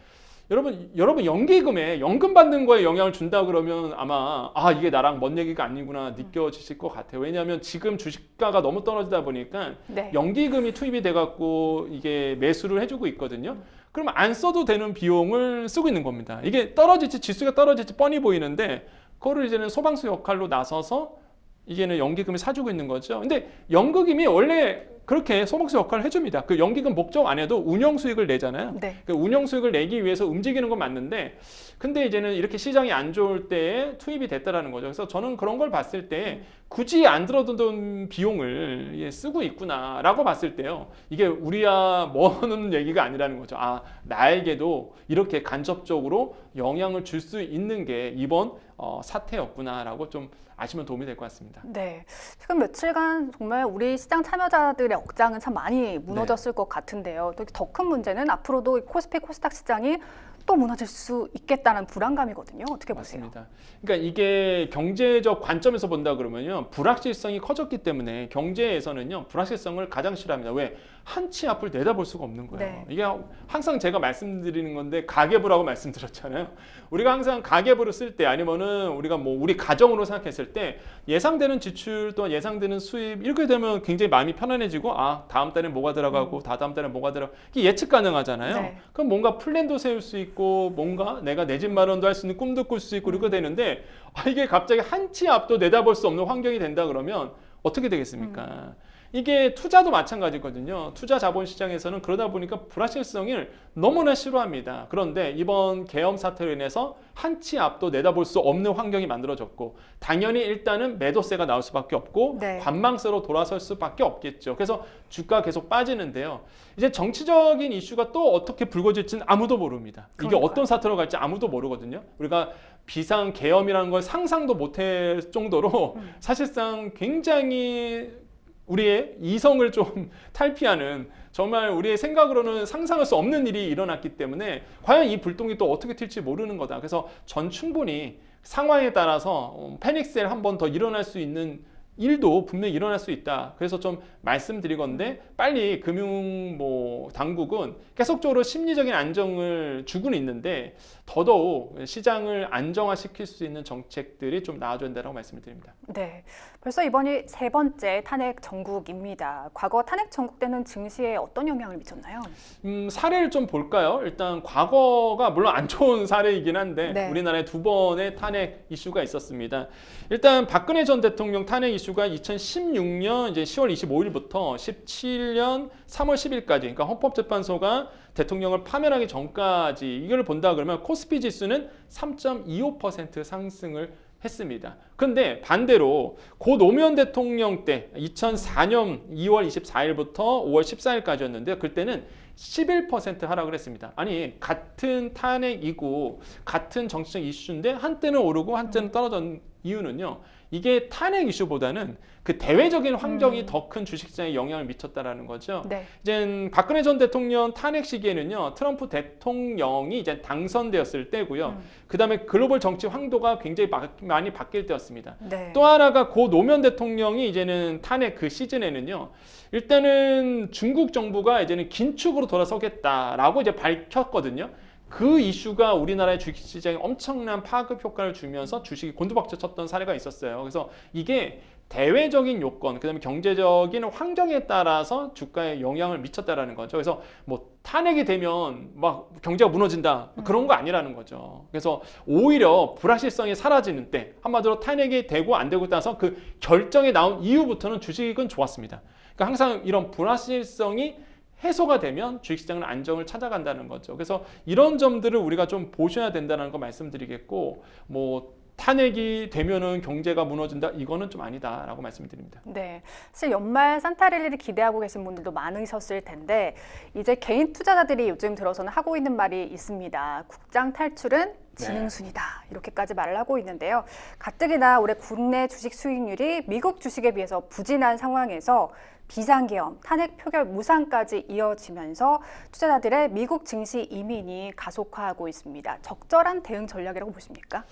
여러분 연기금에 연금 받는 거에 영향을 준다 그러면 아마 이게 나랑 먼 얘기가 아니구나 느껴지실 것 같아요. 왜냐하면 지금 주식가가 너무 떨어지다 보니까 네. 연기금이 투입이 돼갖고 이게 매수를 해주고 있거든요. 그럼 안 써도 되는 비용을 쓰고 있는 겁니다. 이게 떨어질지 지수가 떨어질지 뻔히 보이는데 그거를 이제는 소방수 역할로 나서서 이게는 연기금을 사주고 있는 거죠. 근데 연기금이 원래 그렇게 소방수 역할을 해줍니다. 그 연기금 목적 안에도 운영 수익을 내잖아요. 네. 그 운영 수익을 내기 위해서 움직이는 건 맞는데, 근데 이제는 이렇게 시장이 안 좋을 때에 투입이 됐다라는 거죠. 그래서 저는 그런 걸 봤을 때 굳이 안 들어둔 비용을 쓰고 있구나라고 봤을 때요. 이게 우리야 뭐는 얘기가 아니라는 거죠. 나에게도 이렇게 간접적으로 영향을 줄 수 있는 게 이번 사태였구나라고 좀 아시면 도움이 될 것 같습니다. 네. 최근 며칠간 정말 우리 시장 참여자들의 억장은 참 많이 무너졌을 것 같은데요. 또 더 큰 문제는 앞으로도 코스피, 코스닥 시장이 또 무너질 수 있겠다는 불안감이거든요. 어떻게 보세요? 맞습니다. 그러니까 이게 경제적 관점에서 본다 그러면요, 불확실성이 커졌기 때문에 경제에서는요 불확실성을 가장 싫어합니다. 왜? 한치 앞을 내다볼 수가 없는 거예요. 네. 이게 항상 제가 말씀드리는 건데 가계부라고 말씀드렸잖아요. 우리가 항상 가계부를 쓸 때 아니면은 우리가 뭐 우리 가정으로 생각했을 때 예상되는 지출 또는 예상되는 수입 이렇게 되면 굉장히 마음이 편안해지고 다음 달에 뭐가 들어가고 다다음 달에 뭐가 들어가고 이게 예측 가능하잖아요. 네. 그럼 뭔가 플랜도 세울 수 있고 뭔가 내가 내 집 마련도 할 수 있는 꿈도 꿀 수 있고 이렇게 되는데 이게 갑자기 한치 앞도 내다볼 수 없는 환경이 된다 그러면 어떻게 되겠습니까? 이게 투자도 마찬가지거든요. 투자 자본 시장에서는 그러다 보니까 불확실성을 너무나 싫어합니다. 그런데 이번 계엄 사태로 인해서 한치 앞도 내다볼 수 없는 환경이 만들어졌고 당연히 일단은 매도세가 나올 수밖에 없고 네. 관망세로 돌아설 수밖에 없겠죠. 그래서 주가 계속 빠지는데요. 이제 정치적인 이슈가 또 어떻게 불거질지는 아무도 모릅니다. 이게 그러니까요. 어떤 사태로 갈지 아무도 모르거든요. 우리가 비상 계엄이라는 걸 상상도 못할 정도로 사실상 굉장히 우리의 이성을 좀 탈피하는 정말 우리의 생각으로는 상상할 수 없는 일이 일어났기 때문에 과연 이 불똥이 또 어떻게 튈지 모르는 거다. 그래서 전 충분히 상황에 따라서 패닉셀 한 번 더 일어날 수 있는 일도 분명히 일어날 수 있다. 그래서 좀 말씀드리건데 빨리 금융 당국은 계속적으로 심리적인 안정을 주고는 있는데 더더욱 시장을 안정화시킬 수 있는 정책들이 좀 나와줘야 된다고 말씀을 드립니다. 네. 벌써 이번이 세 번째 탄핵 정국입니다. 과거 탄핵 정국 때는 증시에 어떤 영향을 미쳤나요? 사례를 좀 볼까요? 일단 과거가 물론 안 좋은 사례이긴 한데 네. 우리나라에 두 번의 탄핵 이슈가 있었습니다. 일단 박근혜 전 대통령 탄핵 이슈 이슈가 2016년 이제 10월 25일부터 17년 3월 10일까지, 그러니까 헌법재판소가 대통령을 파면하기 전까지 이걸 본다 그러면 코스피 지수는 3.25% 상승을 했습니다. 근데 반대로 고 노무현 대통령 때 2004년 2월 24일부터 5월 14일까지였는데 그때는 11% 하락을 했습니다. 아니 같은 탄핵이고 같은 정치적 이슈인데 한때는 오르고 한때는 떨어진 이유는요. 이게 탄핵 이슈보다는 그 대외적인 환경이 더 큰 주식시장에 영향을 미쳤다라는 거죠. 네. 이제 박근혜 전 대통령 탄핵 시기에는요. 트럼프 대통령이 이제 당선되었을 때고요. 그다음에 글로벌 정치 황도가 굉장히 많이 바뀔 때였습니다. 네. 또 하나가 고 노무현 대통령이 이제는 탄핵 그 시즌에는요. 일단은 중국 정부가 이제는 긴축으로 돌아서겠다라고 이제 밝혔거든요. 그 이슈가 우리나라의 주식시장에 엄청난 파급 효과를 주면서 주식이 곤두박질 쳤던 사례가 있었어요. 그래서 이게 대외적인 요건, 그다음에 경제적인 환경에 따라서 주가에 영향을 미쳤다라는 거죠. 그래서 뭐 탄핵이 되면 막 경제가 무너진다 그런 거 아니라는 거죠. 그래서 오히려 불확실성이 사라지는 때, 한마디로 탄핵이 되고 안 되고 따라서 그 결정이 나온 이후부터는 주식은 좋았습니다. 그러니까 항상 이런 불확실성이 해소가 되면 주식시장은 안정을 찾아간다는 거죠. 그래서 이런 점들을 우리가 좀 보셔야 된다는 거 말씀드리겠고, 뭐 탄핵이 되면은 경제가 무너진다 이거는 좀 아니다라고 말씀드립니다. 네, 사실 연말 산타랠리를 기대하고 계신 분들도 많으셨을 텐데 이제 개인 투자자들이 요즘 들어서는 하고 있는 말이 있습니다. 국장 탈출은 지능순이다. 이렇게까지 말을 하고 있는데요. 가뜩이나 올해 국내 주식 수익률이 미국 주식에 비해서 부진한 상황에서 비상계엄, 탄핵 표결 무산까지 이어지면서 투자자들의 미국 증시 이민이 가속화하고 있습니다. 적절한 대응 전략이라고 보십니까?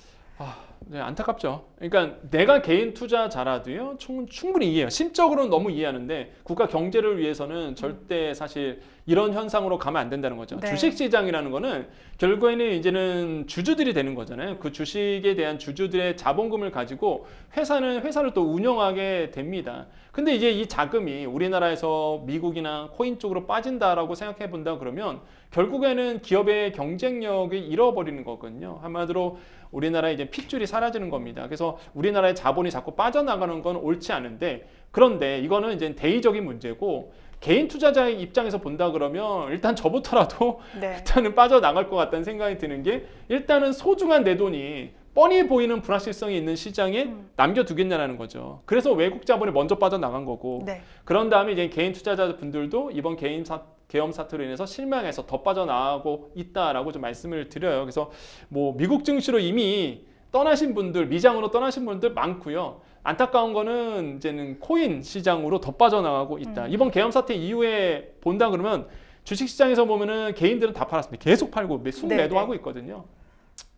네, 안타깝죠. 그러니까 내가 개인 투자자라도요, 충분히 이해해요. 심적으로는 너무 이해하는데 국가 경제를 위해서는 절대 사실 이런 현상으로 가면 안 된다는 거죠. 네. 주식시장이라는 거는 결국에는 이제는 주주들이 되는 거잖아요. 그 주식에 대한 주주들의 자본금을 가지고 회사는 회사를 또 운영하게 됩니다. 근데 이제 이 자금이 우리나라에서 미국이나 코인 쪽으로 빠진다라고 생각해 본다 그러면 결국에는 기업의 경쟁력을 잃어버리는 거거든요. 한마디로 우리나라의 이제 핏줄이 사라지는 겁니다. 그래서 우리나라의 자본이 자꾸 빠져나가는 건 옳지 않은데, 그런데 이거는 이제 대의적인 문제고, 개인 투자자의 입장에서 본다 그러면 일단 저부터라도 네. 일단은 빠져나갈 것 같다는 생각이 드는 게, 일단은 소중한 내 돈이 뻔히 보이는 불확실성이 있는 시장에 남겨두겠냐는 거죠. 그래서 외국 자본이 먼저 빠져나간 거고, 네. 그런 다음에 이제 개인 투자자분들도 이번 계엄 사태로 인해서 실망해서 더 빠져나가고 있다라고 좀 말씀을 드려요. 그래서 뭐 미국 증시로 이미 떠나신 분들, 미장으로 떠나신 분들 많고요. 안타까운 거는 이제는 코인 시장으로 더 빠져나가고 있다. 이번 계엄 사태 이후에 본다 그러면 주식 시장에서 보면은 개인들은 다 팔았습니다. 계속 팔고 순매도하고 있거든요.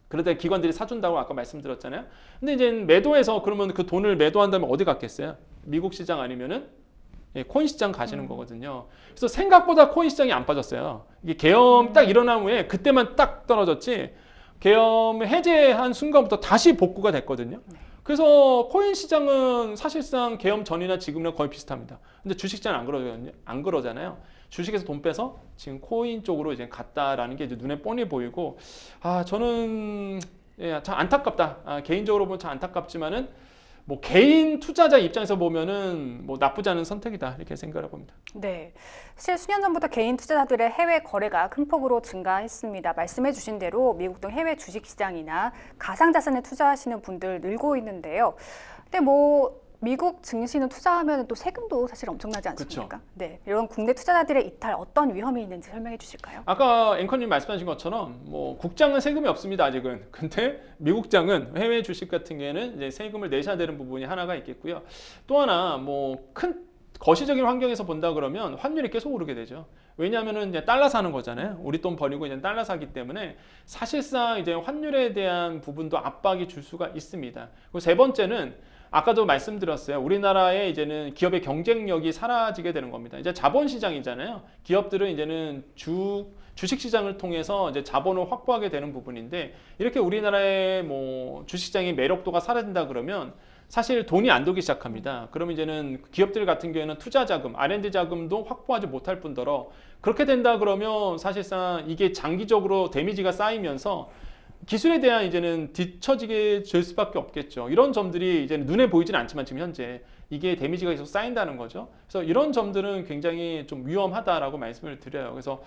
그러다 기관들이 사준다고 아까 말씀드렸잖아요. 근데 이제 매도해서 그러면 그 돈을 매도한다면 어디 갔겠어요? 미국 시장 아니면은 코인 시장 가시는 거거든요. 그래서 생각보다 코인 시장이 안 빠졌어요. 이게 계엄 딱 일어난 후에 그때만 딱 떨어졌지, 계엄 해제한 순간부터 다시 복구가 됐거든요. 그래서 코인 시장은 사실상 계엄 전이나 지금이랑 거의 비슷합니다. 근데 주식 시장은 안 그러잖아요. 주식에서 돈 빼서 지금 코인 쪽으로 이제 갔다라는 게 이제 눈에 뻔히 보이고, 저는 참 안타깝다. 개인적으로 보면 참 안타깝지만은 뭐 개인 투자자 입장에서 보면은 뭐 나쁘지 않은 선택이다 이렇게 생각을 봅니다. 네, 사실 수년 전부터 개인 투자자들의 해외 거래가 큰 폭으로 증가했습니다. 말씀해주신 대로 미국 등 해외 주식시장이나 가상자산에 투자하시는 분들 늘고 있는데요. 근데 뭐 미국 증시는 투자하면 또 세금도 사실 엄청나지 않습니까? 그쵸. 네, 이런 국내 투자자들의 이탈 어떤 위험이 있는지 설명해 주실까요? 아까 앵커님 말씀하신 것처럼 뭐 국장은 세금이 없습니다 아직은. 근데 미국장은 해외 주식 같은 경우에는 이제 세금을 내셔야 되는 부분이 하나가 있겠고요. 또 하나 뭐 큰 거시적인 환경에서 본다 그러면 환율이 계속 오르게 되죠. 왜냐하면은 이제 달러 사는 거잖아요. 우리 돈 버리고 이제 달러 사기 때문에 사실상 이제 환율에 대한 부분도 압박이 줄 수가 있습니다. 그리고 세 번째는 아까도 말씀드렸어요. 우리나라의 이제는 기업의 경쟁력이 사라지게 되는 겁니다. 이제 자본시장이잖아요. 기업들은 이제는 주식시장을 통해서 이제 자본을 확보하게 되는 부분인데, 이렇게 우리나라의 뭐 주식시장의 매력도가 사라진다 그러면 사실 돈이 안 돌기 시작합니다. 그럼 이제는 기업들 같은 경우에는 투자 자금, R&D 자금도 확보하지 못할 뿐더러, 그렇게 된다 그러면 사실상 이게 장기적으로 데미지가 쌓이면서 기술에 대한 이제는 뒤처지게 될 수밖에 없겠죠. 이런 점들이 이제 눈에 보이지는 않지만 지금 현재 이게 데미지가 계속 쌓인다는 거죠. 그래서 이런 점들은 굉장히 좀 위험하다라고 말씀을 드려요. 그래서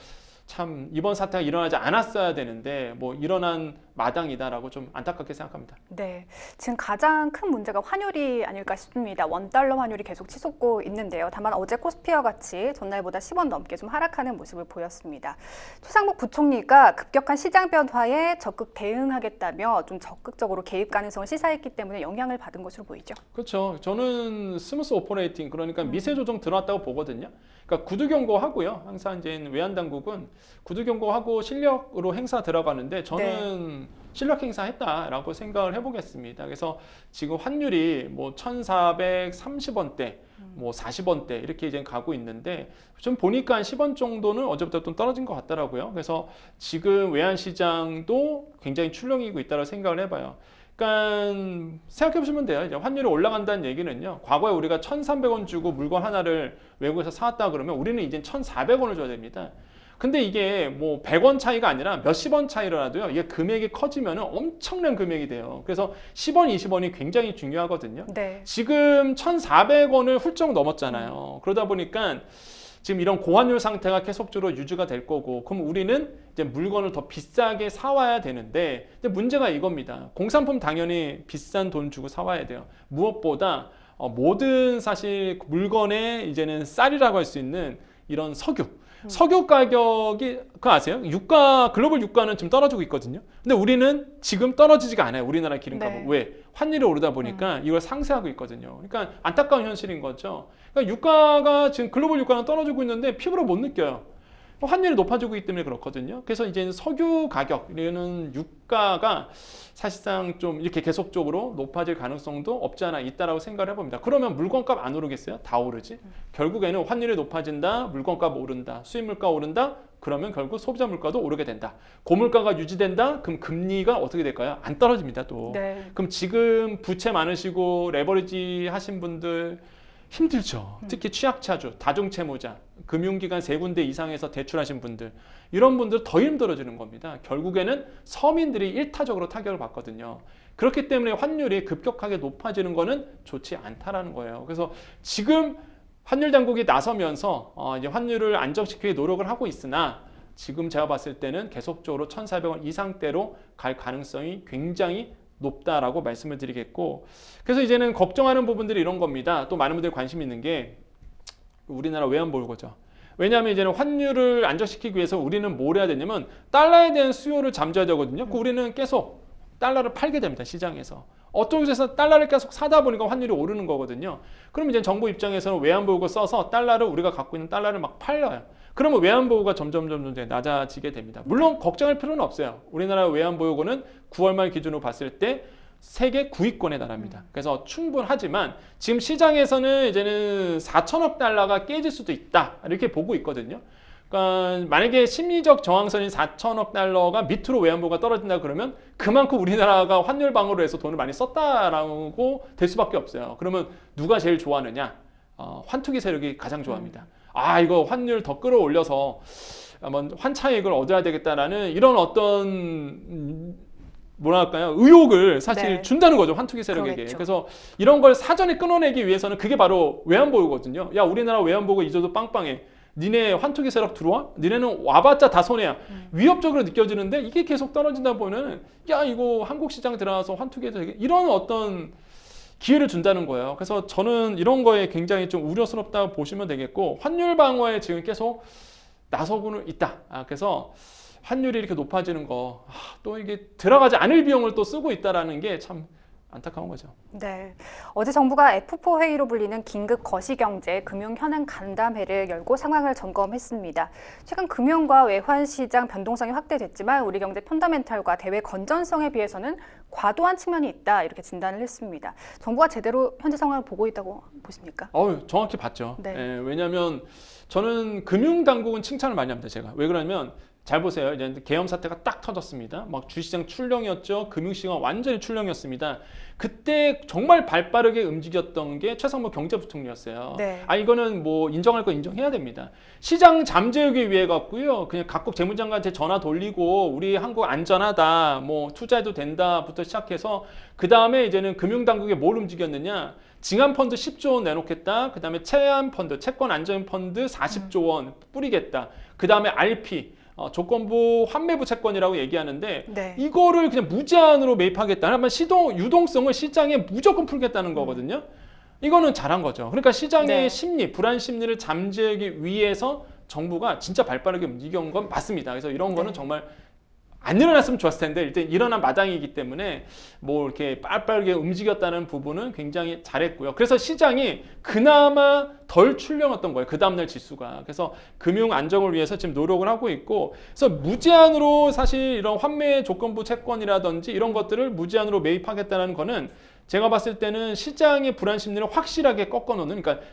참 이번 사태가 일어나지 않았어야 되는데 뭐 일어난 마당이다라고 좀 안타깝게 생각합니다. 네, 지금 가장 큰 문제가 환율이 아닐까 싶습니다. 원달러 환율이 계속 치솟고 있는데요. 다만 어제 코스피와 같이 전날보다 10원 넘게 좀 하락하는 모습을 보였습니다. 최상목 부총리가 급격한 시장 변화에 적극 대응하겠다며 좀 적극적으로 개입 가능성을 시사했기 때문에 영향을 받은 것으로 보이죠. 그렇죠. 저는 스무스 오퍼레이팅 그러니까 미세 조정 들어왔다고 보거든요. 그러니까 구두 경고하고요. 항상 이제 외환 당국은 구두 경고하고 실력으로 행사 들어가는데 저는 실력 행사했다라고 생각을 해보겠습니다. 그래서 지금 환율이 뭐 1,430원대, 뭐 40원대 이렇게 이제 가고 있는데 좀 보니까 한 10원 정도는 어제부터 좀 떨어진 것 같더라고요. 그래서 지금 외환 시장도 굉장히 출렁이고 있다고 생각을 해봐요. 그러니까 생각해 보시면 돼요. 이제 환율이 올라간다는 얘기는요. 과거에 우리가 1,300원 주고 물건 하나를 외국에서 사왔다 그러면 우리는 이제 1,400원을 줘야 됩니다. 근데 이게 뭐 100원 차이가 아니라 몇십 원 차이라도요. 이게 금액이 커지면 엄청난 금액이 돼요. 그래서 10원, 20원이 굉장히 중요하거든요. 네. 지금 1,400원을 훌쩍 넘었잖아요. 그러다 보니까 지금 이런 고환율 상태가 계속적으로 유지가 될 거고, 그럼 우리는 이제 물건을 더 비싸게 사와야 되는데, 근데 문제가 이겁니다. 공산품 당연히 비싼 돈 주고 사와야 돼요. 무엇보다 모든 사실 물건의 이제는 쌀이라고 할 수 있는 이런 석유 가격이 그거 아세요? 유가 글로벌 유가는 지금 떨어지고 있거든요. 근데 우리는 지금 떨어지지가 않아요. 우리나라 기름값은. 네. 왜? 환율이 오르다 보니까 이걸 상쇄하고 있거든요. 그러니까 안타까운 현실인 거죠. 그러니까 유가가 지금 글로벌 유가는 떨어지고 있는데 피부로 못 느껴요. 환율이 높아지고 있기 때문에 그렇거든요. 그래서 이제 석유 가격, 이런 유가가 사실상 좀 이렇게 계속적으로 높아질 가능성도 없지 않아 있다라고 생각을 해봅니다. 그러면 물건값 안 오르겠어요? 다 오르지. 결국에는 환율이 높아진다, 물건값 오른다, 수입 물가 오른다. 그러면 결국 소비자 물가도 오르게 된다. 고물가가 유지된다. 그럼 금리가 어떻게 될까요? 안 떨어집니다, 또. 네. 그럼 지금 부채 많으시고 레버리지 하신 분들 힘들죠. 특히 취약차주, 다중채무자, 금융기관 3군데 이상에서 대출하신 분들, 이런 분들 더 힘들어지는 겁니다. 결국에는 서민들이 일타적으로 타격을 받거든요. 그렇기 때문에 환율이 급격하게 높아지는 거는 좋지 않다라는 거예요. 그래서 지금 환율 당국이 나서면서 이제 환율을 안정시키기 노력을 하고 있으나 지금 제가 봤을 때는 계속적으로 1,400원 이상대로 갈 가능성이 굉장히 높다라고 말씀을 드리겠고, 그래서 이제는 걱정하는 부분들이 이런 겁니다. 또 많은 분들이 관심 있는 게 우리나라 외환보유고죠. 왜냐하면 이제는 환율을 안정시키기 위해서 우리는 뭘 해야 되냐면 달러에 대한 수요를 잠재워야 되거든요. 우리는 계속 달러를 팔게 됩니다. 시장에서. 어떤 곳에서 달러를 계속 사다 보니까 환율이 오르는 거거든요. 그럼 이제 정부 입장에서는 외환보유고 써서 달러를 우리가 갖고 있는 달러를 막 팔려요. 그러면 외환보유고가 점점 낮아지게 됩니다. 물론 걱정할 필요는 없어요. 우리나라 외환보유고는 9월 말 기준으로 봤을 때 세계 9위권에 달합니다. 그래서 충분하지만 지금 시장에서는 이제는 4천억 달러가 깨질 수도 있다 이렇게 보고 있거든요. 그러니까 만약에 심리적 저항선인 4천억 달러가 밑으로 외환보유고가 떨어진다 그러면 그만큼 우리나라가 환율 방어로 해서 돈을 많이 썼다라고 될 수밖에 없어요. 그러면 누가 제일 좋아하느냐? 환투기 세력이 가장 좋아합니다. 이거 환율 더 끌어올려서 한번 환차익을 얻어야 되겠다라는 이런 어떤 뭐랄까요? 의욕을 사실 준다는 거죠. 환투기 세력에게. 그러겠죠. 그래서 이런 걸 사전에 끊어내기 위해서는 그게 바로 외환보유거든요. 야, 우리나라 외환보유고 잊어도 빵빵해. 니네 환투기 세력 들어와? 니네는 와봤자 다 손해야. 위협적으로 느껴지는데 이게 계속 떨어진다 보면 야, 이거 한국 시장 들어가서 환투기에서 이런 어떤 기회를 준다는 거예요. 그래서 저는 이런 거에 굉장히 좀 우려스럽다고 보시면 되겠고, 환율 방어에 지금 계속 나서고는 있다. 그래서 환율이 이렇게 높아지는 거, 또 이게 들어가지 않을 비용을 또 쓰고 있다라는 게 참 안타까운 거죠. 네. 어제 정부가 F4 회의로 불리는 긴급 거시경제 금융 현안 간담회를 열고 상황을 점검했습니다. 최근 금융과 외환 시장 변동성이 확대됐지만 우리 경제 펀더멘탈과 대외 건전성에 비해서는 과도한 측면이 있다 이렇게 진단을 했습니다. 정부가 제대로 현재 상황을 보고 있다고 보십니까? 정확히 봤죠. 네. 왜냐하면 저는 금융 당국은 칭찬을 많이 합니다. 제가 왜 그러냐면 잘 보세요. 이제 계엄 사태가 딱 터졌습니다. 막 주시장 출렁이었죠. 금융시장 완전히 출렁이었습니다. 그때 정말 발빠르게 움직였던 게 최상목 경제부총리였어요. 네. 이거는 뭐 인정할 거 인정해야 됩니다. 시장 잠재우기 위해 갖고요. 그냥 각국 재무장관한테 전화 돌리고 우리 한국 안전하다, 뭐 투자해도 된다부터 시작해서 그 다음에 이제는 금융당국에 뭘 움직였느냐? 증한 펀드 10조 원 내놓겠다. 그다음에 채안 펀드, 채권 안정 펀드 40조 원 뿌리겠다. 그다음에 RP 조건부 환매부 채권이라고 얘기하는데 네. 이거를 그냥 무제한으로 매입하겠다. 한번 유동성을 시장에 무조건 풀겠다는 거거든요. 이거는 잘한 거죠. 그러니까 시장의 네. 심리, 불안 심리를 잠재우기 위해서 정부가 진짜 발빠르게 움직인 건 맞습니다. 그래서 이런 거는 네. 정말 안 일어났으면 좋았을 텐데 일단 일어난 마당이기 때문에 뭐 이렇게 빠르게 움직였다는 부분은 굉장히 잘했고요. 그래서 시장이 그나마 덜 출렁였던 거예요. 그 다음날 지수가. 그래서 금융 안정을 위해서 지금 노력을 하고 있고, 그래서 무제한으로 사실 이런 환매 조건부 채권이라든지 이런 것들을 무제한으로 매입하겠다는 거는 제가 봤을 때는 시장의 불안 심리를 확실하게 꺾어놓는, 그러니까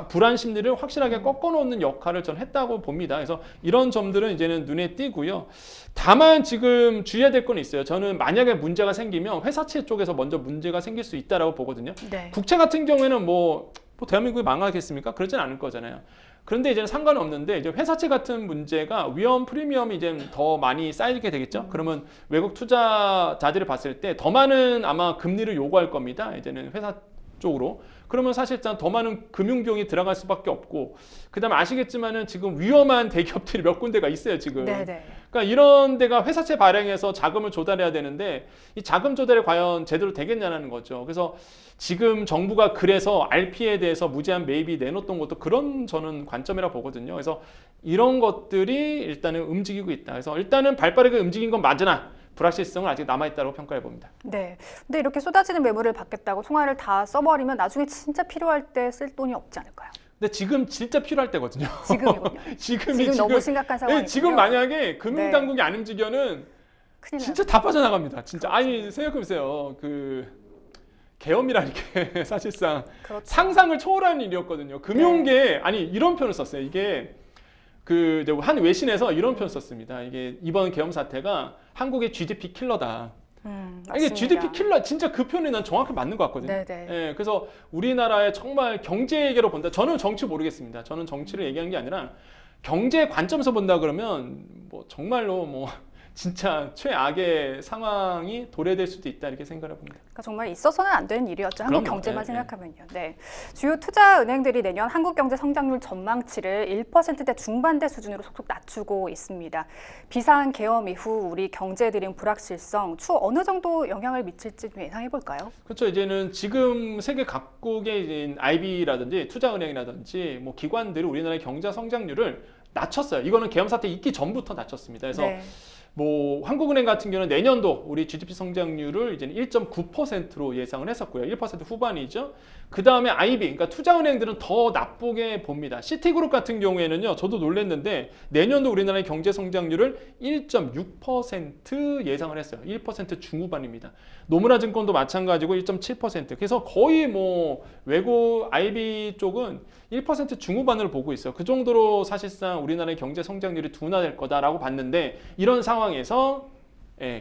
불안 심리를 확실하게 꺾어놓는 역할을 전 했다고 봅니다. 그래서 이런 점들은 이제는 눈에 띄고요. 다만 지금 주의해야 될 건 있어요. 저는 만약에 문제가 생기면 회사채 쪽에서 먼저 문제가 생길 수 있다라고 보거든요. 네. 국채 같은 경우에는 뭐 대한민국이 망하겠습니까? 그러진 않을 거잖아요. 그런데 이제는 상관은 없는데 이제 회사채 같은 문제가 위험 프리미엄이 이제 더 많이 쌓이게 되겠죠. 그러면 외국 투자자들이 봤을 때 더 많은 아마 금리를 요구할 겁니다. 이제는 회사 쪽으로. 그러면 사실상 더 많은 금융 비용이 들어갈 수밖에 없고, 그다음에 아시겠지만은 지금 위험한 대기업들이 몇 군데가 있어요 지금. 네네. 그러니까 이런 데가 회사채 발행해서 자금을 조달해야 되는데 이 자금 조달이 과연 제대로 되겠냐는 거죠. 그래서 지금 정부가 그래서 RP에 대해서 무제한 매입이 내놓던 것도 그런 저는 관점이라 보거든요. 그래서 이런 것들이 일단은 움직이고 있다. 그래서 일단은 발빠르게 움직인 건 맞으나 불확실성은 아직 남아있다고 평가해 봅니다. 네. 근데 이렇게 쏟아지는 매물을 받겠다고 총알을 다 써버리면 나중에 진짜 필요할 때 쓸 돈이 없지 않을까요? 근데 지금 진짜 필요할 때거든요. 지금이군요. 지금 너무 심각한 상황이군요. 지금 만약에 금융당국이 안 움직여는 큰일 진짜 다 빠져나갑니다. 진짜. 아니 생각해보세요. 그 계엄이라는 게 사실상 그렇죠. 상상을 초월하는 일이었거든요. 금융계 아니 이런 표현을 썼어요. 이게 그 한 외신에서 이런 표현 썼습니다. 이게 이번 계엄 사태가 한국의 GDP 킬러다. 이게 맞습니다. GDP 킬러 진짜 그 표현이 난 정확히 맞는 것 같거든요. 네네. 예, 그래서 우리나라의 정말 경제계로 본다. 저는 정치 모르겠습니다. 저는 정치를 얘기하는 게 아니라 경제 관점에서 본다 그러면 뭐 정말로 뭐 진짜 최악의 상황이 도래될 수도 있다 이렇게 생각을 합니다. 그러니까 정말 있어서는 안 되는 일이었죠. 한국 그럼요. 경제만 네, 생각하면요. 네. 주요 투자 은행들이 내년 한국 경제 성장률 전망치를 1%대 중반대 수준으로 속속 낮추고 있습니다. 비상 계엄 이후 우리 경제에 들인 불확실성 추후 어느 정도 영향을 미칠지 좀 예상해 볼까요? 그렇죠. 이제는 지금 세계 각국의 이제 IB라든지 투자은행이라든지 뭐 기관들이 우리나라의 경제 성장률을 낮췄어요. 이거는 계엄 사태 있기 전부터 낮췄습니다. 그래서 네. 뭐 한국은행 같은 경우는 내년도 우리 GDP 성장률을 이제 1.9%로 예상을 했었고요. 1% 후반이죠. 그 다음에 IB, 그러니까 투자은행들은 더 나쁘게 봅니다. 시티그룹 같은 경우에는요, 저도 놀랐는데 내년도 우리나라의 경제 성장률을 1.6% 예상을 했어요. 1% 중후반입니다. 노무라증권도 마찬가지고 1.7%. 그래서 거의 뭐 외국 IB 쪽은 1% 중후반을 보고 있어요. 그 정도로 사실상 우리나라의 경제 성장률이 둔화될 거다라고 봤는데 이런 상황에서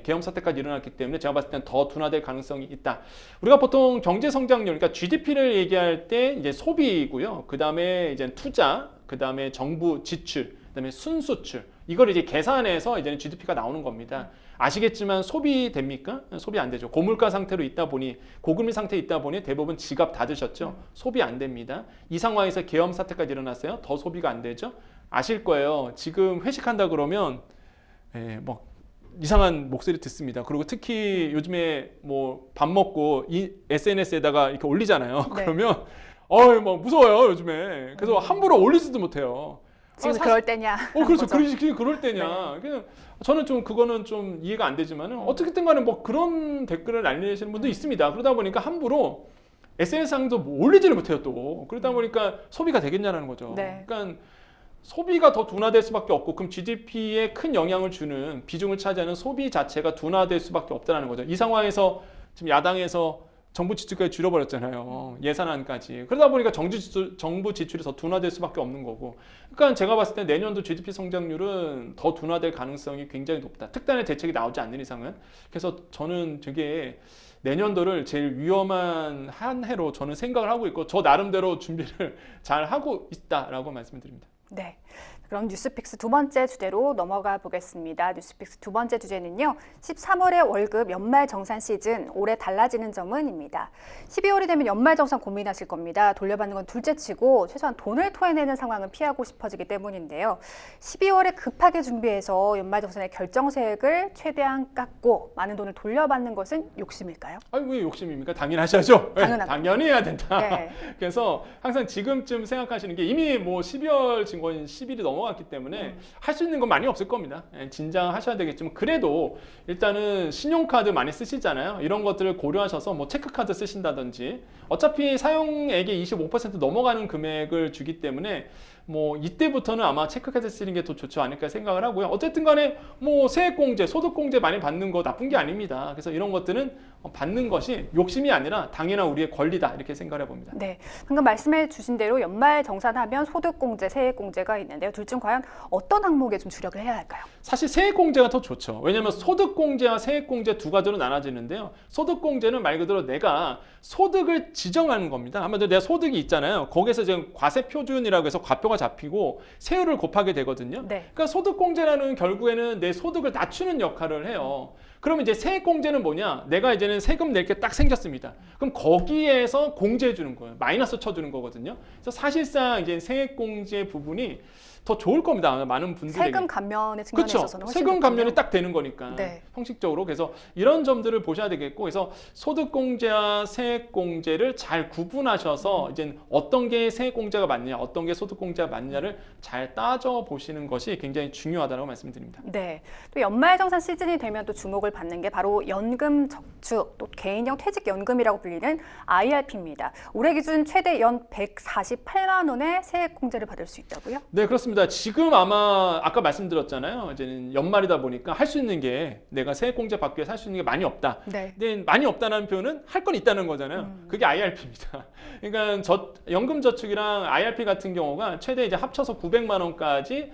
계엄 사태까지 일어났기 때문에 제가 봤을 때는 더 둔화될 가능성이 있다. 우리가 보통 경제 성장률, 그러니까 GDP를 얘기할 때 이제 소비고요. 그 다음에 이제 투자, 그 다음에 정부 지출, 그 다음에 순수출. 이걸 이제 계산해서 이제는 GDP가 나오는 겁니다. 아시겠지만 소비 됩니까? 소비 안 되죠. 고물가 상태로 있다 보니, 고금리 상태에 있다 보니 대부분 지갑 닫으셨죠. 소비 안 됩니다. 이 상황에서 계엄 사태까지 일어났어요. 더 소비가 안 되죠. 아실 거예요. 지금 회식한다 그러면 뭐 이상한 목소리 듣습니다. 그리고 특히 요즘에 뭐 밥 먹고 이 SNS에다가 이렇게 올리잖아요. 네. 그러면 뭐 무서워요 요즘에. 그래서 함부로 올리지도 못해요. 지금 그럴 때냐? 그렇죠. 거죠. 그럴 때냐. 그냥 저는 좀 그거는 좀 이해가 안 되지만은 어떻게든 간에 뭐 그런 댓글을 날리시는 분도 있습니다. 그러다 보니까 함부로 SNS상도 뭐 올리지를 못해요 또. 그러다 보니까 소비가 되겠냐는 거죠. 네. 그러니까 소비가 더 둔화될 수밖에 없고 그럼 GDP에 큰 영향을 주는 비중을 차지하는 소비 자체가 둔화될 수밖에 없다는 거죠. 이 상황에서 지금 야당에서 정부 지출까지 줄여버렸잖아요. 예산안까지. 그러다 보니까 정부 지출이 더 둔화될 수밖에 없는 거고. 그러니까 제가 봤을 때 내년도 GDP 성장률은 더 둔화될 가능성이 굉장히 높다. 특단의 대책이 나오지 않는 이상은. 그래서 저는 되게 내년도를 제일 위험한 한 해로 저는 생각을 하고 있고 저 나름대로 준비를 잘 하고 있다라고 말씀을 드립니다. 네. 그럼 뉴스픽스 두 번째 주제로 넘어가 보겠습니다. 뉴스픽스 두 번째 주제는요. 13월의 월급 연말정산 시즌, 올해 달라지는 점은입니다. 12월이 되면 연말정산 고민하실 겁니다. 돌려받는 건 둘째치고 최소한 돈을 토해내는 상황은 피하고 싶어지기 때문인데요. 12월에 급하게 준비해서 연말정산의 결정세액을 최대한 깎고 많은 돈을 돌려받는 것은 욕심일까요? 아니, 왜 욕심입니까? 당연하셔야죠. 당연하죠. 당연히 해야 된다. 네. 그래서 항상 지금쯤 생각하시는 게 이미 뭐 12월 증권 10일이 넘어갔기 때문에 할 수 있는 건 많이 없을 겁니다. 진작하셔야 되겠지만 그래도 일단은 신용카드 많이 쓰시잖아요. 이런 것들을 고려하셔서 뭐 체크카드 쓰신다든지 어차피 사용액의 25% 넘어가는 금액을 주기 때문에 뭐 이때부터는 아마 체크카드 쓰는 게 더 좋지 않을까 생각을 하고요. 어쨌든 간에 뭐 세액공제, 소득공제 많이 받는 거 나쁜 게 아닙니다. 그래서 이런 것들은 받는 것이 욕심이 아니라 당연한 우리의 권리다 이렇게 생각을 해봅니다. 네, 방금 말씀해 주신 대로 연말 정산하면 소득공제, 세액공제가 있는데요. 둘 중 과연 어떤 항목에 좀 주력을 해야 할까요? 사실 세액공제가 더 좋죠. 왜냐하면 소득공제와 세액공제 두 가지로 나눠지는데요. 소득공제는 말 그대로 내가 소득을 지정하는 겁니다. 한마디로 내가 소득이 있잖아요. 거기서 지금 과세표준이라고 해서 과표가 잡히고 세율을 곱하게 되거든요. 네. 그러니까 소득공제라는 결국에는 내 소득을 낮추는 역할을 해요. 그러면 이제 세액공제는 뭐냐? 내가 이제는 세금 낼 게 딱 생겼습니다. 그럼 거기에서 공제해 주는 거예요. 마이너스 쳐주는 거거든요. 그래서 사실상 이제 세액공제 부분이 더 좋을 겁니다. 많은 분들에게. 세금 감면의 측면에 그렇죠. 있어서는 훨씬 세금 좋군요. 감면이 딱 되는 거니까 네. 형식적으로. 그래서 이런 점들을 보셔야 되겠고, 그래서 소득공제와 세액공제를 잘 구분하셔서 이제 어떤 게 세액공제가 맞냐, 어떤 게 소득공제가 맞냐를 잘 따져 보시는 것이 굉장히 중요하다고 말씀드립니다. 네, 또 연말정산 시즌이 되면 또 주목을 받는 게 바로 연금 저축, 또 개인형 퇴직연금이라고 불리는 IRP입니다. 올해 기준 최대 연 148만 원의 세액공제를 받을 수 있다고요? 네, 그렇습니다. 지금 아마 아까 말씀드렸잖아요. 이제는 연말이다 보니까 할 수 있는 게 내가 세액공제 받기 위해서 할 수 있는 게 많이 없다. 네. 근데 많이 없다는 표현은 할 건 있다는 거잖아요. 그게 IRP입니다. 그러니까 연금저축이랑 IRP 같은 경우가 최대 이제 합쳐서 900만 원까지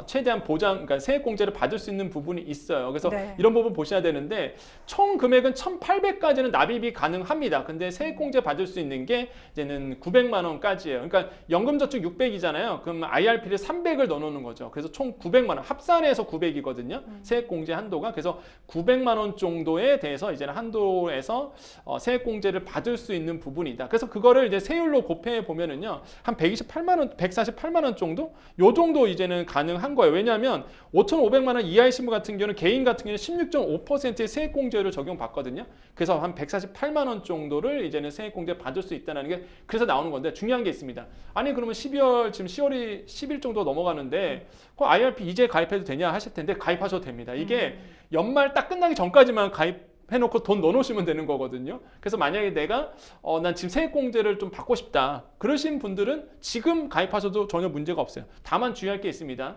최대한 보장, 그러니까 세액공제를 받을 수 있는 부분이 있어요. 그래서 네. 이런 부분 보셔야 되는데 총 금액은 1,800까지는 납입이 가능합니다. 근데 세액공제 받을 수 있는 게 이제는 900만 원까지예요. 그러니까 연금저축 600이잖아요. 그럼 IRP를 300을 넣어놓는 거죠. 그래서 총 900만 원, 합산해서 900이거든요. 세액공제 한도가. 그래서 900만 원 정도에 대해서 이제는 한도에서 세액공제를 받을 수 있는 부분이다. 그래서 그거를 이제 세율로 곱해 보면은요, 한 128만 원, 148만 원 정도? 요 정도 이제는 가능한 거예요. 왜냐하면 5,500만 원 이하의 신부 같은 경우는 개인 같은 경우는 16.5%의 세액공제를 적용받거든요. 그래서 한 148만 원 정도를 이제는 세액공제 받을 수 있다는 게 그래서 나오는 건데 중요한 게 있습니다. 아니 그러면 12월 지금 10월이 10일 정도 넘어가는데 그 IRP 이제 가입해도 되냐 하실 텐데 가입하셔도 됩니다. 이게 연말 딱 끝나기 전까지만 가입해놓고 돈 넣어놓으시면 되는 거거든요. 그래서 만약에 내가 난 지금 세액공제를 좀 받고 싶다 그러신 분들은 지금 가입하셔도 전혀 문제가 없어요. 다만 주의할 게 있습니다.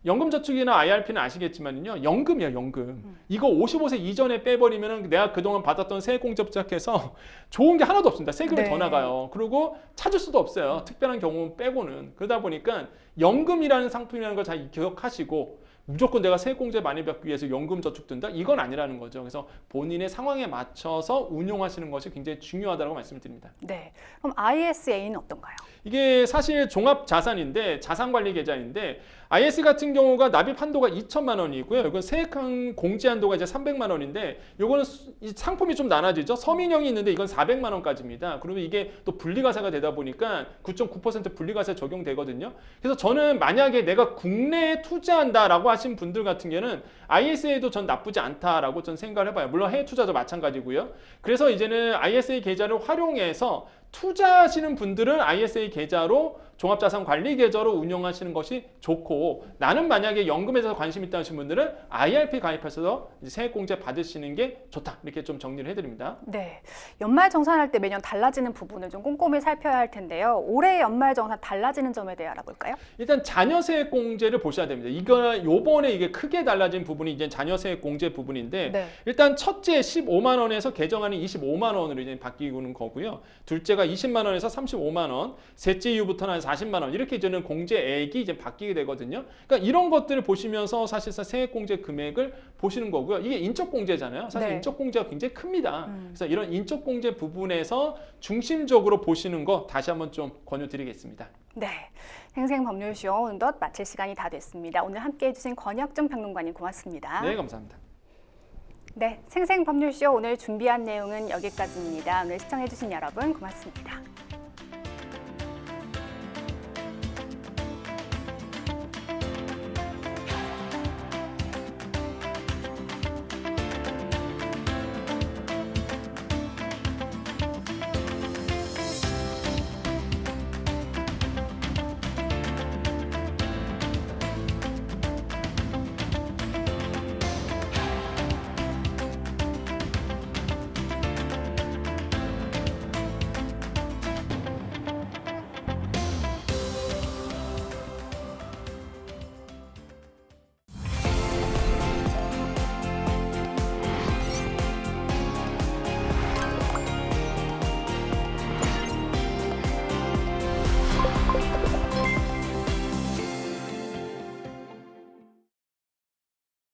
연금저축이나 IRP는 아시겠지만요, 연금이야, 연금. 이거 55세 이전에 빼버리면 내가 그동안 받았던 세액공제부터 시작해서 좋은 게 하나도 없습니다. 세금이 네. 더 나가요. 그리고 찾을 수도 없어요. 특별한 경우 빼고는. 그러다 보니까 연금이라는 상품이라는 걸 잘 기억하시고 무조건 내가 세액공제 많이 받기 위해서 연금저축 든다? 이건 아니라는 거죠. 그래서 본인의 상황에 맞춰서 운용하시는 것이 굉장히 중요하다고 말씀을 드립니다. 네. 그럼 ISA는 어떤가요? 이게 사실 종합자산인데 자산관리 계좌인데 IS 같은 경우가 납입 한도가 2천만 원이고요. 이건 세액한 공제 한도가 이제 300만 원인데 이거는 이 상품이 좀 나눠지죠. 서민형이 있는데 이건 400만 원까지입니다. 그러면 이게 또 분리과세가 되다 보니까 9.9% 분리과세 적용되거든요. 그래서 저는 만약에 내가 국내에 투자한다라고 하신 분들 같은 경우는 ISA도 전 나쁘지 않다라고 전 생각을 해봐요. 물론 해외 투자도 마찬가지고요. 그래서 이제는 ISA 계좌를 활용해서 투자하시는 분들은 ISA 계좌로 종합자산관리계좌로 운영하시는 것이 좋고, 나는 만약에 연금에 대해서 관심 있다 하시는 분들은 IRP 가입하셔서 세액공제 받으시는 게 좋다, 이렇게 좀 정리를 해드립니다. 네, 연말 정산할 때 매년 달라지는 부분을 좀 꼼꼼히 살펴야 할 텐데요. 올해 연말 정산 달라지는 점에 대해 알아볼까요? 일단 자녀세액공제를 보셔야 됩니다. 요번에 이게 크게 달라진 부분이 이제 자녀세액공제 부분인데, 네. 일단 첫째 15만 원에서 개정안이 25만 원으로 이제 바뀌는 거고요. 둘째가 공제가 20만 원에서 35만 원, 셋째 이후부터는 한 40만 원 이렇게 이제는 공제액이 이제 바뀌게 되거든요. 그러니까 이런 것들을 보시면서 사실상 세액 공제 금액을 보시는 거고요. 이게 인적 공제잖아요. 사실 네. 인적 공제가 굉장히 큽니다. 그래서 이런 인적 공제 부분에서 중심적으로 보시는 거 다시 한번 좀 권유드리겠습니다. 네, 생생법률쇼 어느덧 마칠 시간이 다 됐습니다. 오늘 함께해 주신 권혁중 평론가님 고맙습니다. 네, 감사합니다. 네, 생생법률쇼 오늘 준비한 내용은 여기까지입니다. 오늘 시청해 주신 여러분 고맙습니다.